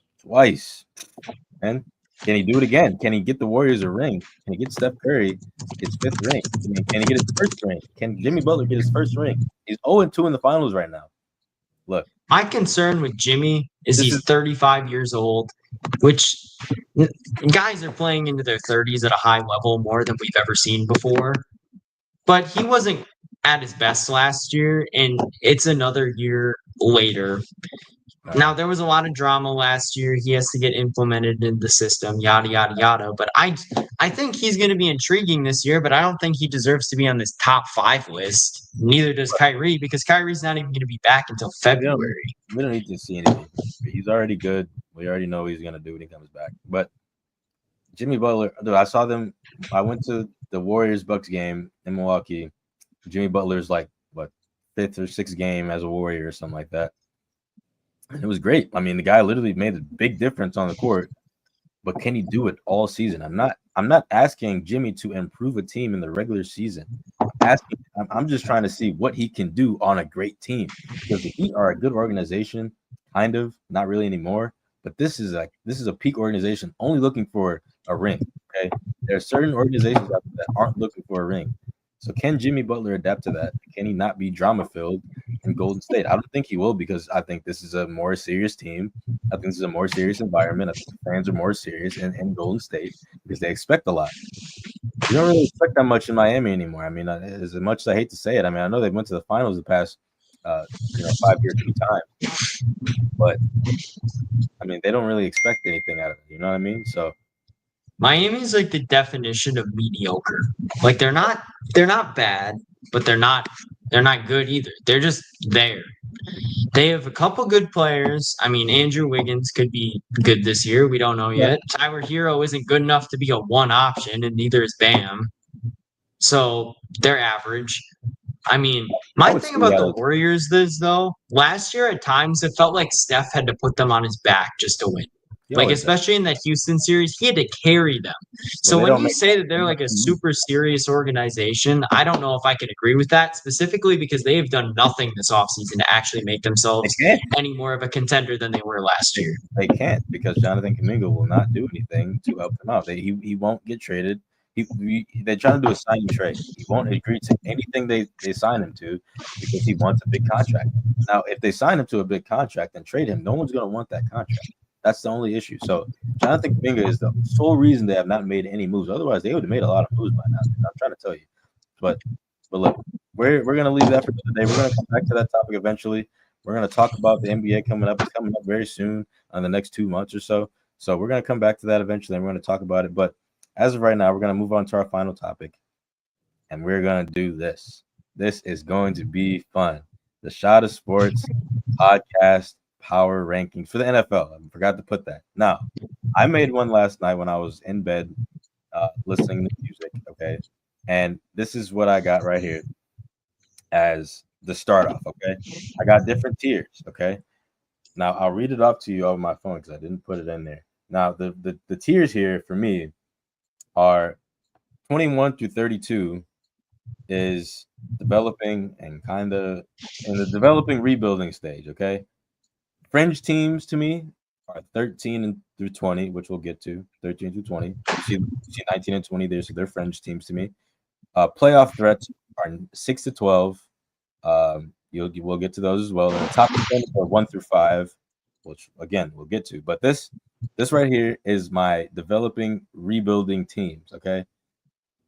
And can he do it again? Can he get the Warriors a ring? Can he get Steph Curry his 5th ring? Can he get his first ring? Can Jimmy Butler get his first ring? He's 0-2 in the finals right now. Look, my concern with Jimmy is he's 35 years old, which guys are playing into their 30s at a high level more than we've ever seen before. But he wasn't at his best last year, and it's another year later. Now, there was a lot of drama last year. He has to get implemented in the system, yada, yada, yada. But I think he's going to be intriguing this year, but I don't think he deserves to be on this top 5 list. Neither does Kyrie, because Kyrie's not even going to be back until February. We don't need to see anything. He's already good. We already know what he's going to do when he comes back. But Jimmy Butler, dude, I saw them. I went to the Warriors-Bucks game in Milwaukee. Jimmy Butler's like, what, 5th or 6th game as a Warrior or something like that. And it was great. I mean, the guy literally made a big difference on the court, but can he do it all season? I'm not asking Jimmy to improve a team in the regular season. I'm just trying to see what he can do on a great team, because the Heat are a good organization, kind of, not really anymore. But this is a peak organization only looking for a ring. Okay, there are certain organizations out there that aren't looking for a ring. So can Jimmy Butler adapt to that? Can he not be drama filled in Golden State? I don't think he will, because I think this is a more serious team. I think this is a more serious environment. I think the fans are more serious in Golden State because they expect a lot. You don't really expect that much in Miami anymore. I mean, as much as I hate to say it, I mean, I know they went to the finals the past 5 years, 2 times, but I mean, they don't really expect anything out of it. You know what I mean? So Miami's like the definition of mediocre. Like they're not bad, but they're not good either. They're just there. They have a couple good players. I mean, Andrew Wiggins could be good this year. We don't know yet. Tyler Hero isn't good enough to be a one option, and neither is Bam. So they're average. I mean, my thing about the Warriors is, though, last year at times it felt like Steph had to put them on his back just to win. Like, especially in that Houston series, he had to carry them. So when you say that they're like a super serious organization, I don't know if I can agree with that, specifically because they have done nothing this offseason to actually make themselves any more of a contender than they were last year. They can't, because Jonathan Kuminga will not do anything to help them out. He won't get traded. They're trying to do a signing trade. He won't agree to anything they sign him to, because he wants a big contract. Now, if they sign him to a big contract and trade him, no one's going to want that contract. That's the only issue. So Jonathan Kuminga is the sole reason they have not made any moves. Otherwise, they would have made a lot of moves by now. I'm trying to tell you. But look, we're going to leave that for today. We're going to come back to that topic eventually. We're going to talk about the NBA coming up. It's coming up very soon, on the next 2 months or so. So we're going to come back to that eventually, and we're going to talk about it. But as of right now, we're going to move on to our final topic, and we're going to do this. This is going to be fun. The Shot of Sports podcast power rankings for the NFL. I forgot to put that. Now, I made one last night when I was in bed listening to music, okay? And this is what I got right here as the start off, okay? I got different tiers, okay? Now, I'll read it off to you over my phone because I didn't put it in there. Now, the tiers here for me are 21 through 32 is developing and kind of in the developing rebuilding stage, okay? Fringe teams to me are 13 through 20, which we'll get to. 13 through 20. You see 19 and 20 there, so they're fringe teams to me. Playoff threats are 6 to 12. We'll get to those as well. And the top 10 are 1 through 5, which again we'll get to. But this right here is my developing rebuilding teams. Okay.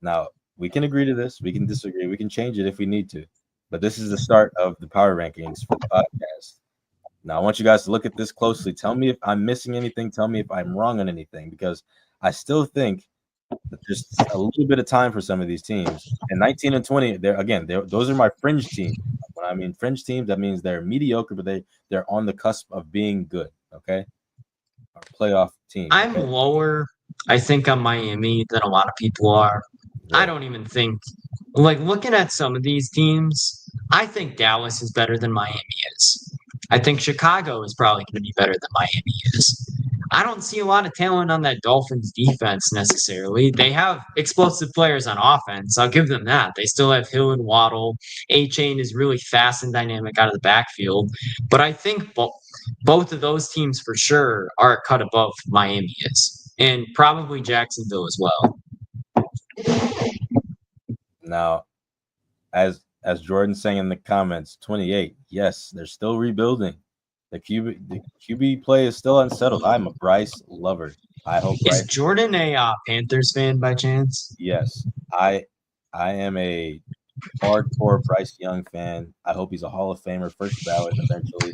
Now we can agree to this, we can disagree, we can change it if we need to. But this is the start of the power rankings for the podcast. Now, I want you guys to look at this closely. Tell me if I'm missing anything. Tell me if I'm wrong on anything, because I still think that there's a little bit of time for some of these teams. And 19 and 20, those are my fringe teams. When I mean fringe teams, that means they're mediocre, but they're on the cusp of being good, okay? Our playoff team. I'm lower, I think, on Miami than a lot of people are. Yeah. I don't even think, like, looking at some of these teams, I think Dallas is better than Miami is. I think Chicago is probably going to be better than Miami is. I don't see a lot of talent on that Dolphins defense necessarily. They have explosive players on offense. I'll give them that. They still have Hill and Waddle. A-Chain is really fast and dynamic out of the backfield. But I think both of those teams for sure are a cut above Miami is. And probably Jacksonville as well. Now, as Jordan's saying in the comments, 28. Yes, they're still rebuilding. The QB play is still unsettled. I'm a Bryce lover. I hope. Is Jordan a Panthers fan by chance? Yes, I am a hardcore Bryce Young fan. I hope he's a Hall of Famer, first ballot eventually.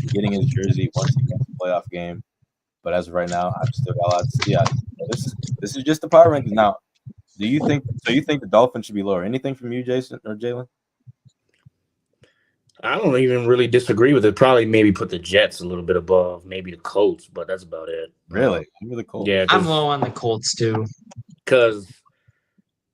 Getting his jersey once he gets the playoff game. But as of right now, I'm still got a lot to see. This is just the power ranking. Now, do you think the Dolphins should be lower? Anything from you, Jason or Jalen? I don't even really disagree with it. Probably maybe put the Jets a little bit above, maybe the Colts, but that's about it. Really? Who are the Colts? Yeah, I'm low on the Colts too. because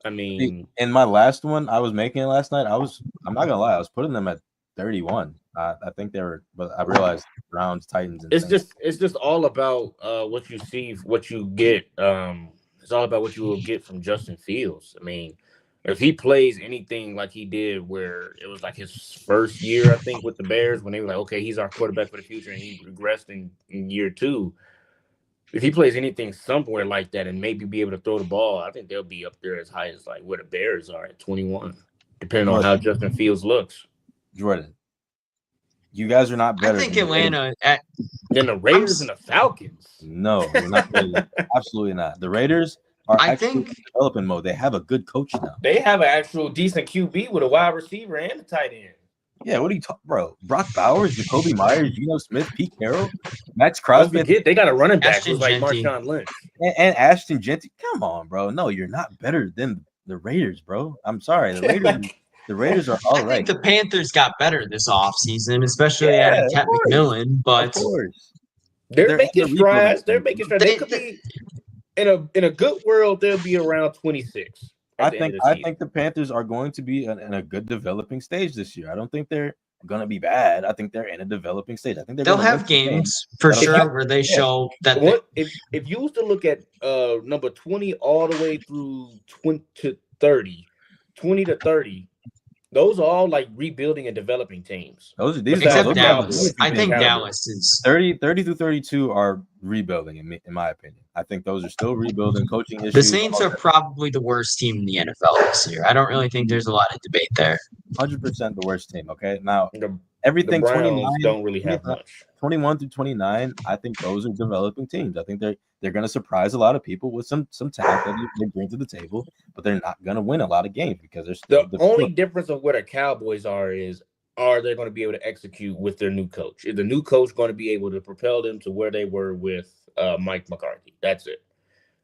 I See, mean, in my last one, I was making it last night. I'm not gonna lie, I was putting them at 31. I think they were, but I realized Browns, Titans, and Saints. it's just all about what you see, what you get. It's all about what you will get from Justin Fields. I mean, if he plays anything like he did, where it was like his first year, I think, with the Bears, when they were like, okay, he's our quarterback for the future, and he regressed in year two. If he plays anything somewhere like that and maybe be able to throw the ball, I think they'll be up there as high as like where the Bears are at 21, depending on how Justin Fields looks. Jordan, you guys are not I better. think than the Raiders. Atlanta. Then the Raiders and the Falcons. No, we're not. Absolutely not. The Raiders are I actually think in development mode. They have a good coach now. They have an actual decent QB with a wide receiver and a tight end. Yeah, what are you talking, bro? Brock Bowers, Jacoby Myers, Geno Smith, Pete Carroll, Max Don't Crosby, forget, they got a running back Ashton who's like Jeanty. Marshawn Lynch. and Ashton Jeanty. Come on, bro. No, you're not better than the Raiders, bro. I'm sorry. The Raiders are all I right. think the Panthers got better this offseason, especially Yeah, adding of Cat course. McMillan. Of But course. They're They're making in the strides. rebuilding They're phase. making strides. They could be in a good world. They'll be around 26. I think the Panthers are going to be in a good developing stage this year. I don't think they're going to be bad. I think they're in a developing stage. I think they'll gonna have win some games for If sure you- where they show that. What if you was to look at number 20 all the way through 20 to 30, 20 to 30, those are all like rebuilding and developing teams. These Except those Dallas. are I think Cowboys. Dallas is. 30 through 32 are rebuilding in my opinion. I think those are still rebuilding. Coaching issues. The Saints are probably the worst team in the NFL this year. I don't really think there's a lot of debate there. 100% the worst team. Okay, now The everything Browns 29 don't really have much. 21 through 29. I think those are developing teams. I think they're going to surprise a lot of people with some talent that they bring to the table, but they're not going to win a lot of games because they're still The only difference of where the Cowboys are they going to be able to execute with their new coach? Is the new coach going to be able to propel them to where they were with Mike McCarthy? That's it.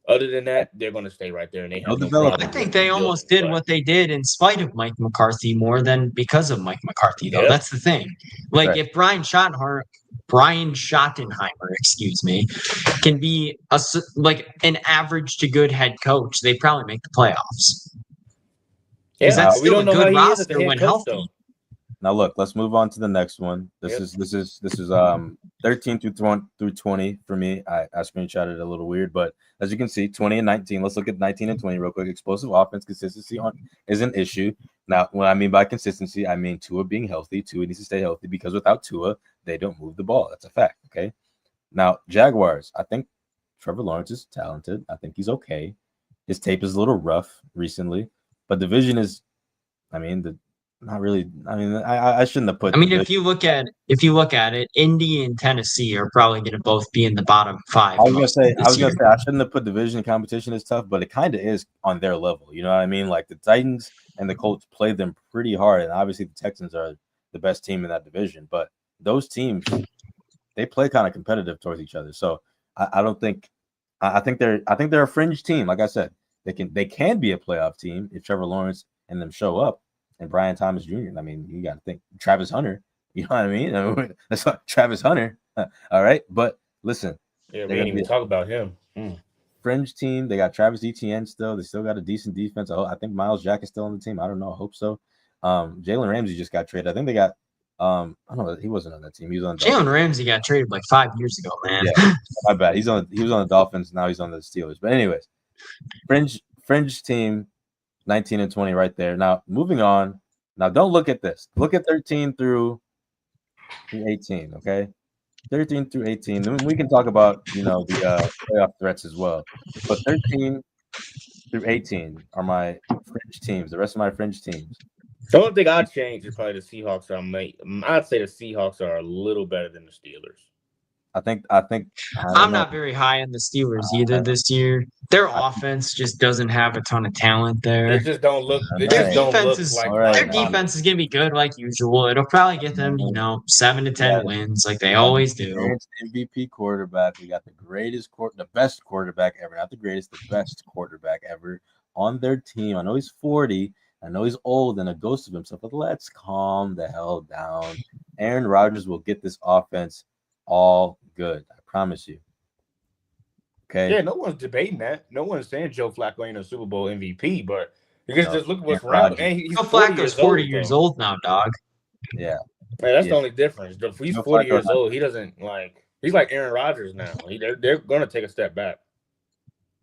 Other than that, they're going to stay right there, and they have no problem I think with they rebuilding, almost did but- what they did in spite of Mike McCarthy more than because of Mike McCarthy, though. Yeah. That's the thing. Like, Right. if Brian Schottenheimer, excuse me, can be an average to good head coach, they probably make the playoffs. Yeah, that's we still don't a know how good he is as roster the head when coach, healthy. though. Now look, let's move on to the next one. This Yep. is 13 through 20 for me. I screenshotted it a little weird, but as you can see, 20 and 19. Let's look at 19 and 20 real quick. Explosive offense consistency is an issue. Now, what I mean by consistency, I mean Tua being healthy. Tua needs to stay healthy because without Tua, they don't move the ball. That's a fact. Okay. Now, Jaguars. I think Trevor Lawrence is talented. I think he's okay. His tape is a little rough recently, but division is. Not really. I shouldn't have put. I mean, if you look at it, Indy and Tennessee are probably going to both be in the bottom 5. I was gonna say this year. I shouldn't have put division competition as tough, but it kind of is on their level. You know what I mean? Like the Titans and the Colts played them pretty hard, and obviously the Texans are the best team in that division. But those teams, they play kind of competitive towards each other. So I don't think. I think they're a fringe team. Like I said, they can be a playoff team if Trevor Lawrence and them show up. And Brian Thomas Jr. I mean, you got to think Travis Hunter. You know what I mean? That's what Travis Hunter. All right, but listen. Yeah, we didn't even talk about him. Fringe team. They got Travis Etienne still. They still got a decent defense. I think Miles Jack is still on the team. I don't know. I hope so. Jalen Ramsey just got traded. I think they got. I don't know. He wasn't on that team. He was on. Jalen Ramsey got traded like 5 years ago, man. Yeah, my bad. He was on the Dolphins. Now he's on the Steelers. But anyways, fringe team. 19 and 20 right there. Now, moving on. Now, don't look at this. Look at 13 through 18, okay? 13 through 18. Then we can talk about, the playoff threats as well. But 13 through 18 are my fringe teams, the rest of my fringe teams. The only thing I'd change is probably the Seahawks. I'd say the Seahawks are a little better than the Steelers. I think I'm not very high on the Steelers either this year. Their offense just doesn't have a ton of talent there. It just don't look. It Their just don't look defense is like. their defense is gonna be good like usual. It'll probably get them, 7 to 10 wins like they always do. MVP quarterback. We got the best quarterback ever. Not the greatest, the best quarterback ever on their team. I know he's 40. I know he's old and a ghost of himself, but let's calm the hell down. Aaron Rodgers will get this offense all good. I promise you. Okay. Yeah, no one's debating that. No one's saying Joe Flacco ain't a Super Bowl MVP, but you guys No, just look at what's Aaron around. Rodgers. And he's Joe 40 Flacco's years 40 old, years though. old now, dog. Yeah. Man, that's Yeah. the only difference. If he's Joe 40 Flacco years has- old, he doesn't like. He's like Aaron Rodgers now. They're going to take a step back.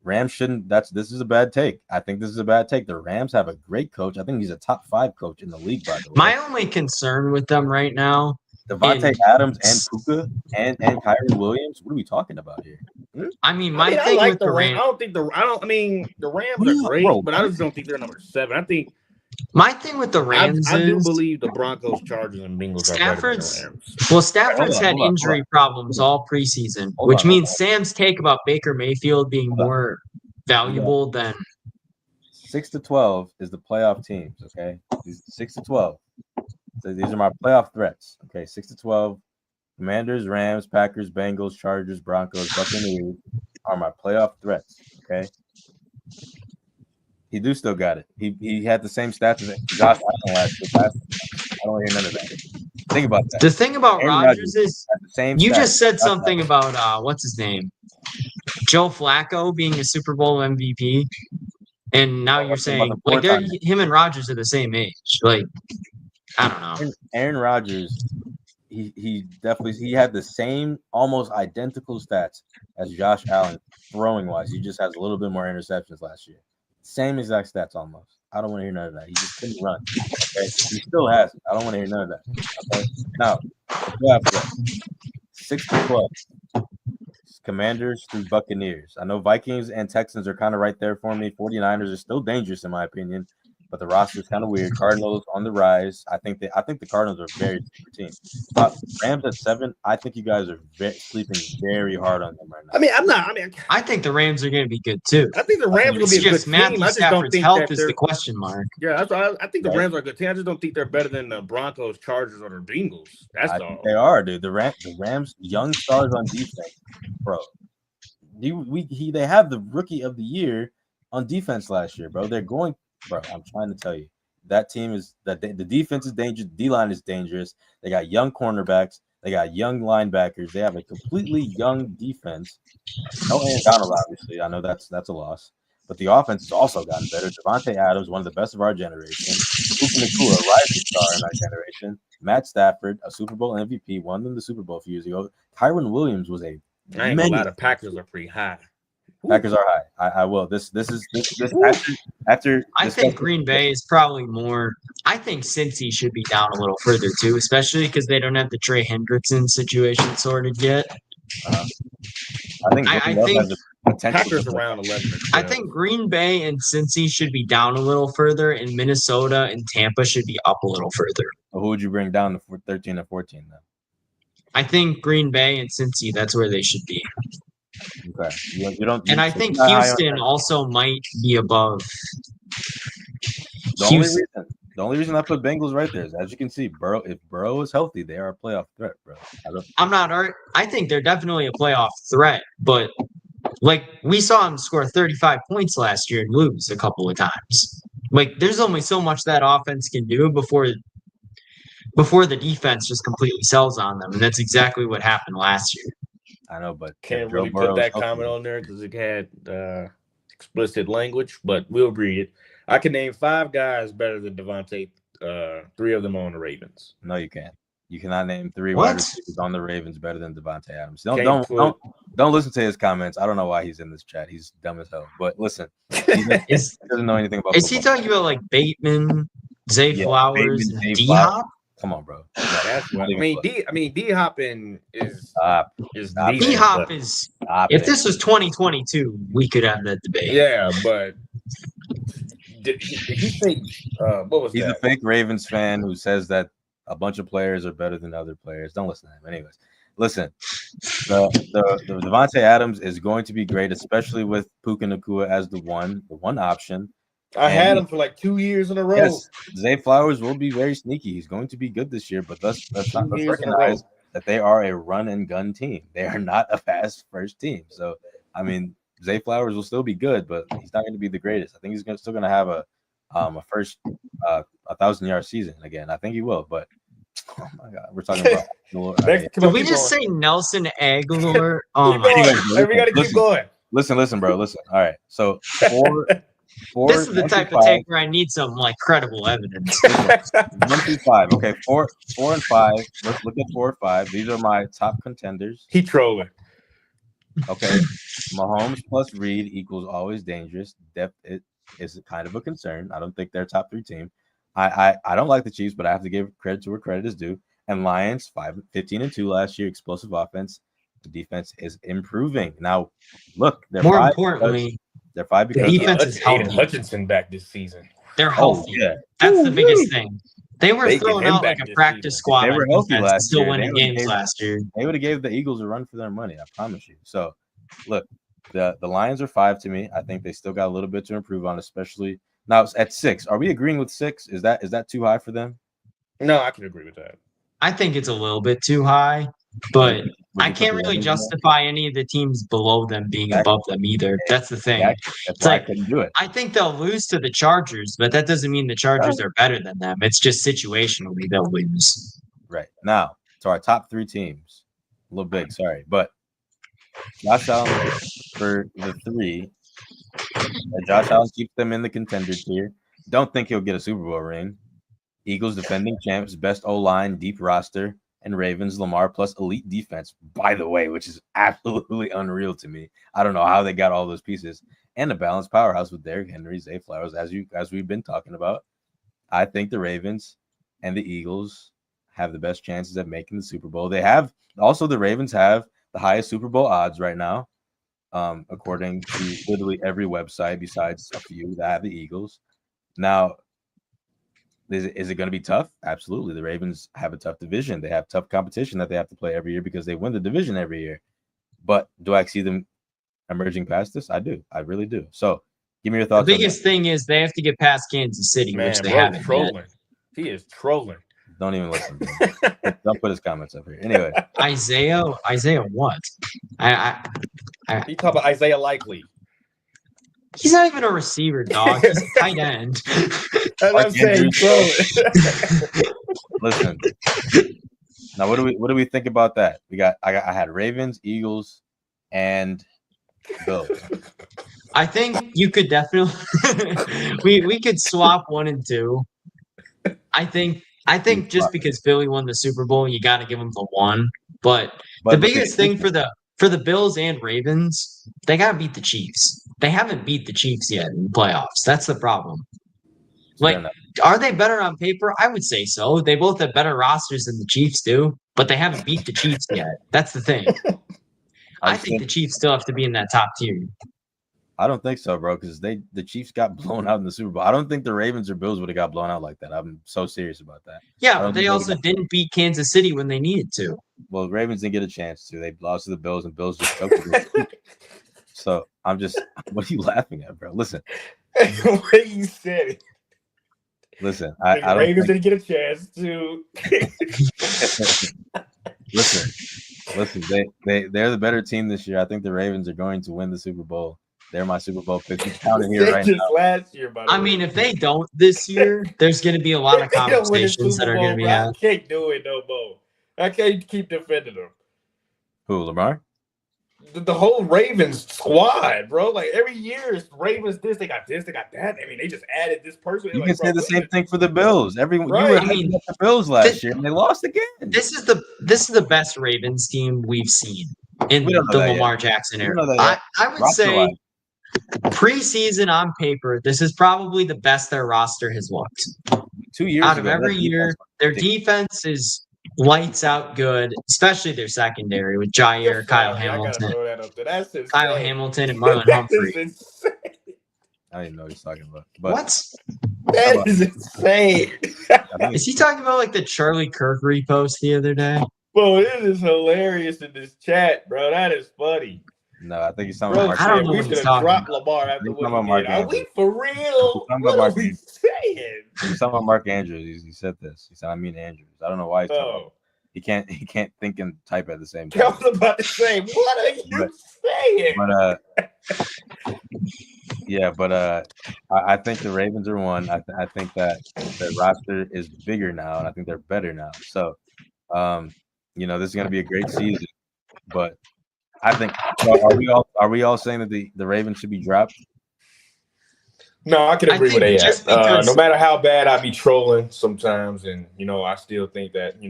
Rams shouldn't. This is a bad take. I think this is a bad take. The Rams have a great coach. I think he's a top 5 coach in the league, by the way. My only concern with them right now, Devontae Adams and Puka and Kyron Williams. What are we talking about here? I mean, I thing like with the the Rams. Rams, The Rams What are you- are great, bro, but I just don't think they're number 7. I think my thing with the Rams I do is believe the Broncos, Chargers, and Bengals are better than Stafford's- the Rams. well, Stafford's Hold on, had hold on, injury problems all preseason, Hold which on, means hold Sam's take about Baker Mayfield being Hold on. more valuable than 6-12 is the playoff teams. Okay, 6-12. So these are my playoff threats. Okay, 6-12. Commanders, Rams, Packers, Bengals, Chargers, Broncos, Buccaneers are my playoff threats. Okay. He do still got it. He had the same stats as Josh Allen last year. I don't hear none of that. Think about that. the thing about Aaron Rodgers is Had the same you stats. just said Josh something Allen. about what's his name, Joe Flacco being a Super Bowl MVP, and now Oh, you're what's saying about the like fourth they're time? him and Rodgers are the same age. Like, I don't know. Aaron Rodgers, he definitely had the same almost identical stats as Josh Allen throwing wise. He just has a little bit more interceptions last year. Same exact stats almost. I don't want to hear none of that. He just couldn't run. Okay? He still has it. I don't want to hear none of that. Okay. Now, playoff threat. 6-12. Commanders through Buccaneers. I know Vikings and Texans are kind of right there for me. 49ers are still dangerous in my opinion, but the roster is kind of weird. Cardinals on the rise. I think the Cardinals are a very super team. Rams at 7. I think you guys are sleeping very hard on them right now. I think the Rams are going to be good too. I think the Rams will It's be a good just team. Matthew I just don't Stafford's think health that is they're. the question mark. Yeah, I think the Right. Rams are a good team. I just don't think they're better than the Broncos, Chargers, or the Bengals. That's I all. think they are, dude. The Rams, young stars on defense, bro. They have the rookie of the year on defense last year, bro. They're going, bro. I'm trying to tell you, that team is that the defense is dangerous. D-line is dangerous. They got young cornerbacks. They got young linebackers. They have a completely young defense. No Aaron Donald, obviously. I know that's a loss. But the offense has also gotten better. Devontae Adams, one of the best of our generation. Puka Nacua, a rising star in our generation. Matt Stafford, a Super Bowl MVP, won them the Super Bowl a few years ago. Kyron Williams was a I ain't gonna lie, the Packers are pretty high. Packers are high. I will. This after I think Green Bay is probably more. I think Cincy should be down a little further too, especially because they don't have the Trey Hendrickson situation sorted yet. I think I Green Bay think- has the potential. Packers around 11 or 12. I think Green Bay and Cincy should be down a little further, and Minnesota and Tampa should be up a little further. Who would you bring down to 13 and 14 then? I think Green Bay and Cincy, that's where they should be. Okay, you don't. And I you're think not high on Houston them. also might be above. The only reason I put Bengals right there is, as you can see, if Burrow is healthy, they are a playoff threat, bro. I think they're definitely a playoff threat, but like we saw them score 35 points last year and lose a couple of times. Like there's only so much that offense can do before the defense just completely sells on them, and that's exactly what happened last year. I know, but Can't Joe really put Burrow's that healthy. comment on there because it had explicit language, but we'll read it. I can name 5 guys better than Devontae. 3 of them are on the Ravens. No, you can't. You cannot name 3 What? wide receivers on the Ravens better than Devontae Adams. Can't Don't listen to his comments. I don't know why he's in this chat. He's dumb as hell. But listen, he doesn't know anything about. Is he football. talking about like Bateman, Zay Yeah, Flowers, Bateman, and Zay D-Hop? Come on, bro. That's what, D Hop is Stop. decent, D-Hop but- is. Stop If it. this was 2022, we could have that debate. Yeah, but did he say what was He's that? a fake Ravens fan who says that a bunch of players are better than other players. Don't listen to him. Anyways, listen. The Devontae Adams is going to be great, especially with Puka Nacua as the one option. I had him for like 2 years in a row. Yes, Zay Flowers will be very sneaky. He's going to be good this year, but let's recognize that they are a run and gun team. They are not a fast first team. So, I mean, Zay Flowers will still be good, but he's not going to be the greatest. I think he's still going to have a a first 1,000-yard season again. I think he will, but oh my God, we're talking about. Next, come Did on, we keep just going. say Nelson Aguilar? Oh Keep my! going. Anyways, Hey, we gotta keep going. Listen, bro. Listen. All right. So four. This is the 1 type through of 5. take where I need some like credible evidence. 1 through 5. Okay, 4 and 5. Let's look at 4 and 5. These are my top contenders. He trolling. Okay, Mahomes plus Reed equals always dangerous. Depth is kind of a concern. I don't think they're a top 3 team. I don't like the Chiefs, but I have to give credit to where credit is due. And Lions 15-2 last year, explosive offense. The defense is improving. Now, look, they're More 5 importantly, they're 5 the because defense is Aiden healthy. Hutchinson back this season. They're Oh, healthy. yeah. That's the biggest thing. They were They get throwing him out back like a this practice season. squad. They were on healthy defense and last still year. winning They would've games gave- last year. They would have gave the Eagles a run for their money. I promise you. So, look, the Lions are 5 to me. I think they still got a little bit to improve on, especially now at 6. Are we agreeing with 6? Is that too high for them? No, I can agree with that. I think it's a little bit too high, but Would I you put can't the really Ravens in there? justify any of the teams below them being Exactly. above them either. That's the thing. Exactly. That's It's why like- I couldn't do it. I think they'll lose to the Chargers, but that doesn't mean the Chargers are better than them. It's just situationally they'll lose. Right now, to our top 3 teams, a little big, sorry, but Josh Allen for the 3. Josh Allen keeps them in the contender tier. Don't think he'll get a Super Bowl ring. Eagles defending champs, best O-line, deep roster, and Ravens Lamar plus elite defense. By the way, which is absolutely unreal to me. I don't know how they got all those pieces. And a balanced powerhouse with Derrick Henry, Zay Flowers, as we've been talking about. I think the Ravens and the Eagles have the best chances at making the Super Bowl. They have also the Ravens have the highest Super Bowl odds right now, according to literally every website besides a few that have the Eagles. Now, is it going to be tough? Absolutely. The Ravens have a tough division. They have tough competition that they have to play every year because they win the division every year. But do I see them emerging past this? I do. I really do. So give me your The thoughts. biggest thing is they have to get past Kansas City, Man, which they bro, haven't yet. trolling. He is trolling. Don't even listen. Don't put his comments up here. Anyway, Isaiah what? You talk about Isaiah Likely. He's not even a receiver, dog. He's a tight end. That's what Mark I'm saying. Andrews. Trolling. listen. Now, what do we think about that? I had Ravens, Eagles, and Bills. I think you could definitely we could swap 1 and 2. I think just because Philly won the Super Bowl, you got to give them the 1. But the biggest thing for the Bills and Ravens, they got to beat the Chiefs. They haven't beat the Chiefs yet in the playoffs. That's the problem. Like, are they better on paper? I would say so. They both have better rosters than the Chiefs do, but they haven't beat the Chiefs yet. That's the thing. I think the Chiefs still have to be in that top tier. I don't think so, bro, because the Chiefs got blown out in the Super Bowl. I don't think the Ravens or Bills would have got blown out like that. I'm so serious about that. Yeah, but they also didn't beat Kansas City when they needed to. Well, the Ravens didn't get a chance to. They lost to the Bills, and Bills just choked them. So I'm just, what are you laughing at, bro? Listen. The way you said it. Listen, I don't Ravens didn't get a chance to. Listen. They're the better team this year. I think the Ravens are going to win the Super Bowl. They're my Super Bowl pick. He's counting here right now. Last year, by the way. I mean, if they don't this year, there's going to be a lot of If they don't win the conversations that Super are going to be Bowl, bro, had. I can't do it no more. I can't keep defending them. Who, Lamar? The whole Ravens squad, bro. Like every year, it's Ravens this, they got that. I mean, they just added this person. You Like, can say the same thing for the Bills. Right. You were I mean, hyping up the Bills last year, and they lost again. This is the best Ravens team we've seen in We don't know the that Lamar yet. Jackson We era. don't know that I would Roster say wise. preseason on paper, this is probably the best their roster has looked. 2 years Out of ago, every that year, defense their was ridiculous. defense is lights out good, especially their secondary with Jair, Kyle I gotta Hamilton, throw that up there. That's insane. Kyle Hamilton, and Marlon That Humphrey. is insane. I don't even know what he's talking about. But What? That is insane. I think Is he talking about like the Charlie Kirk repost the other day? Bro, this is hilarious in this chat, bro. That is funny. no, I think he's talking Bro, about I don't Mark know we what Andrews. he's should have talking dropped Lamar after He's what talking about he Mark did. Are we Andrews. for real? He's talking What about are Mark we Andrews. saying? He's talking about Mark Andrews. He said this. He said, I mean Andrews. I don't know why he's talking about. Oh, He can't think and type at the same I time. was about to say, what are you But- saying? But Yeah, but I think the Ravens are one. I think that their roster is bigger now, and I think they're better now. So, this is going to be a great season. But I think are we all saying that the Ravens should be dropped? No, I can I agree with think that. just because- No matter how bad I be trolling sometimes, and I still think that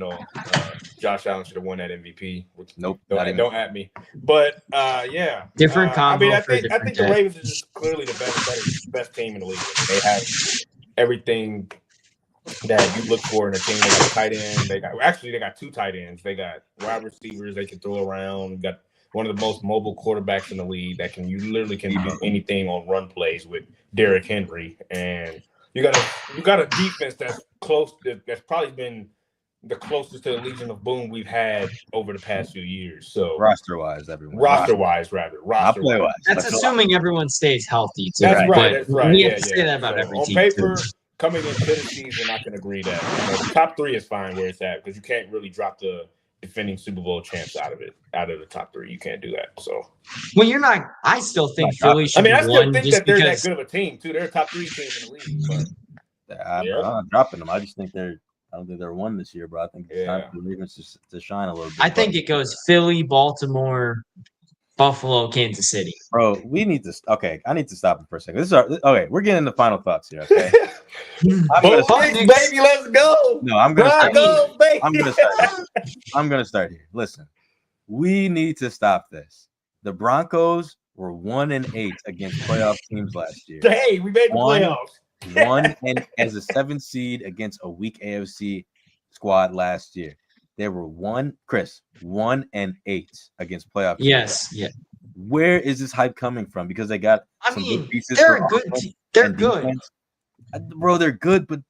Josh Allen should have won that MVP. Nope, not even. Don't at me. But yeah, Different I mean, combo I for a think different the day. Ravens is just clearly the best team in the league. I mean, they have everything that you look for in a team. They got a tight end. They got two tight ends. They got wide receivers they can throw around. Got one of the most mobile quarterbacks in the league that you literally can do anything on run plays with Derrick Henry, and you got a defense that's close. That's probably been the closest to the Legion of Boom we've had over the past few years. So roster-wise, everyone. Roster-wise. Not play-wise. That's assuming everyone stays healthy too. That's right. That's right. We have to say that about every on team. paper, too. coming into the season, I can agree that the top three is fine where it's at because you can't really drop the defending Super Bowl champs out of the top three. You can't do that. So, well, you're not. I still think Philly should. I still be think just that they're because, that good of a team too. They're a top three team in the league. But I'm not dropping them. I just think I don't think they're one this year, bro. I think it's time for the Ravens to shine a little bit. I think it goes Philly, Baltimore, Buffalo, Kansas City. Bro, we need to. Okay, I need to stop it for a second. Okay. We're getting into final thoughts here. Okay. baby, let's go. No, I'm gonna. Baby. I'm gonna start here. Listen, we need to stop this. The Broncos were 1-8 against playoff teams last year. Hey, we made the playoffs. 1 and as a 7th seed against a weak AFC squad last year. They were 1-8 against playoff teams. Yes, yeah. Where is this hype coming from? Because they got good pieces. They're a good team. They're good. Bro, they're good, but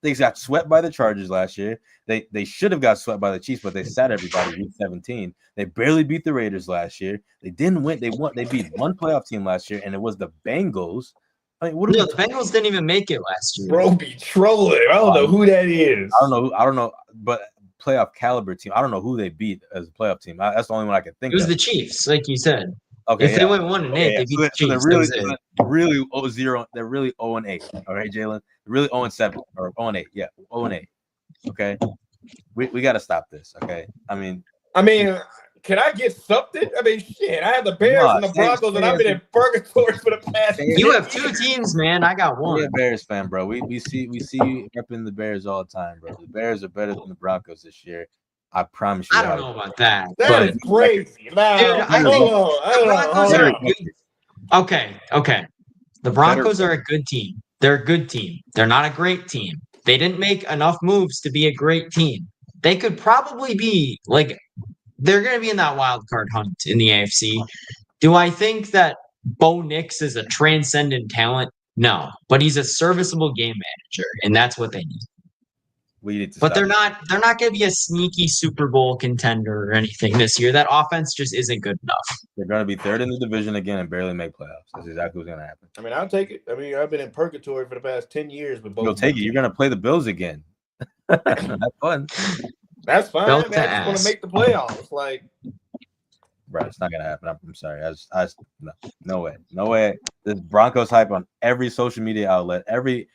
they got swept by the Chargers last year. They should have got swept by the Chiefs, but they sat everybody week 17. They barely beat the Raiders last year. They didn't win. They beat one playoff team last year, and it was the Bengals. I mean, the Bengals didn't even make it last year. Bro, be trolling. I don't know who that is. I don't know, but playoff caliber team. I don't know who they beat as a playoff team. That's the only one I can think of. It was the Chiefs, like you said. Okay, if they went 1-8, they beat the Chiefs. They're really 0-0. They're really 0-8. All right, Jalen. They're really 0-7 or 0-8. Yeah, 0-8. Okay, we got to stop this. Okay, I mean, can I get something? I mean, shit. I have the Bears and the Broncos, and I've been in purgatory for the past. You have two teams, man. I got one. You're a Bears fan, bro. We see you repping the Bears all the time, bro. The Bears are better than the Broncos this year. I promise you. I don't know about that. That is crazy. Okay. The Broncos are a good team. They're a good team. They're not a great team. They didn't make enough moves to be a great team. They could probably be they're going to be in that wild card hunt in the AFC. Do I think that Bo Nix is a transcendent talent? No, but he's a serviceable game manager, and that's what they need. But they're not going to be a sneaky Super Bowl contender or anything this year. That offense just isn't good enough. They're going to be third in the division again and barely make playoffs. That's exactly what's going to happen. I mean, I'll take it. I mean, I've been in purgatory for the past 10 years with both. You'll take it. You're going to play the Bills again. That's fun. That's fine. Man. I just want to make the playoffs. Bro, it's not going to happen. I'm sorry. No way. There's Broncos hype on every social media outlet, every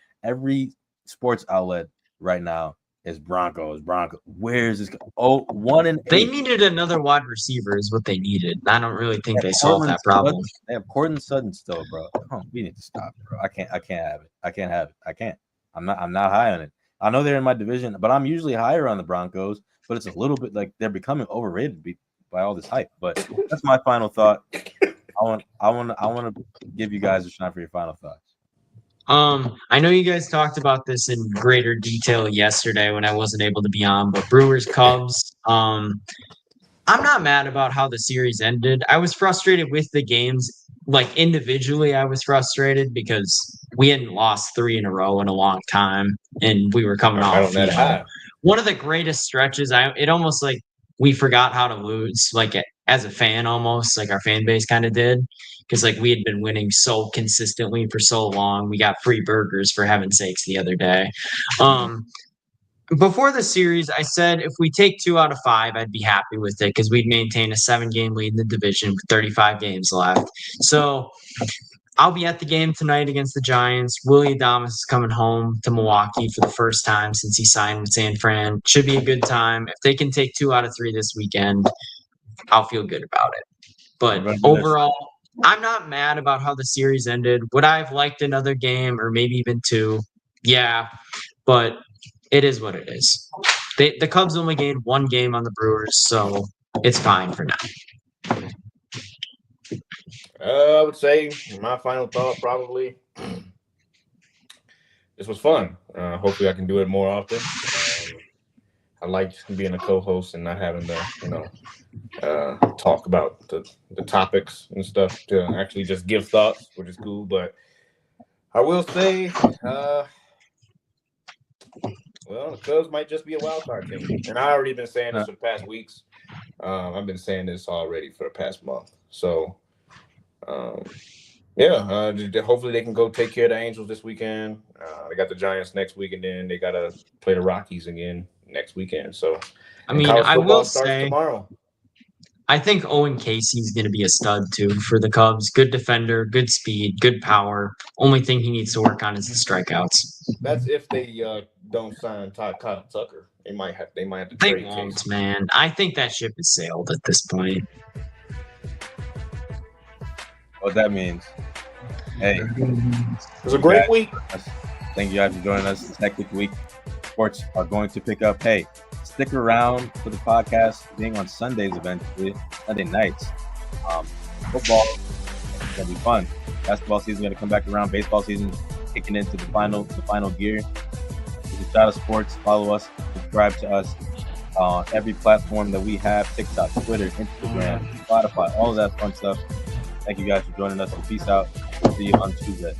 sports outlet right now is Broncos. Where is this? 1-8. They needed another wide receiver is what they needed. I don't really think they solved that problem. They have Courtland Sutton still, bro. We need to stop, bro. I can't have it. I can't. I'm not high on it. I know they're in my division, but I'm usually higher on the Broncos, but it's a little bit like they're becoming overrated by all this hype. But that's my final thought. I want to give you guys a shot for your final thoughts. I know you guys talked about this in greater detail yesterday when I wasn't able to be on, but Brewers Cubs, I'm not mad about how the series ended. I was frustrated with the games. Individually, I was frustrated because we hadn't lost 3 in a row in a long time, and we were coming off one of the greatest stretches. It almost we forgot how to lose, as a fan, almost our fan base kind of did, because we had been winning so consistently for so long. We got free burgers for heaven's sakes the other day. Before the series, I said if we take 2 out of 5, I'd be happy with it because we'd maintain a 7-game lead in the division with 35 games left. So I'll be at the game tonight against the Giants. Willie Adames is coming home to Milwaukee for the first time since he signed with San Fran. Should be a good time. If they can take 2 out of 3 this weekend, I'll feel good about it. But overall, I'm not mad about how the series ended. Would I have liked another game or maybe even 2? Yeah, but it is what it is. The Cubs only gained 1 game on the Brewers, so it's fine for now. I would say my final thought probably this was fun. Hopefully I can do it more often. I liked being a co-host and not having to, talk about the topics and stuff, to actually just give thoughts, which is cool. But I will say, well, the Cubs might just be a wild card team. And I already been saying this for the past weeks. I've been saying this already for the past month. So, hopefully they can go take care of the Angels this weekend. They got the Giants next week, and then they got to play the Rockies again next weekend. So, I mean, I will starts say tomorrow. I think Owen Casey's going to be a stud too for the Cubs. Good defender, good speed, good power. Only thing he needs to work on is the strikeouts. That's if they don't sign Kyle Tucker. They might have to They trade won't, Casey. man. I think that ship has sailed at this point. What that means. Hey, It was a great week. thank you guys for joining us this hectic week. Sports are going to pick up. Hey, stick around for the podcast being on Sundays eventually, Sunday nights. Football is gonna be fun. Basketball season is gonna come back around. Baseball season kicking into the final gear. This is Shout Out Sports. Follow us, subscribe to us on every platform that we have: TikTok, Twitter, Instagram, Spotify, all of that fun stuff. Thank you guys for joining us. Peace out. See you on Tuesday.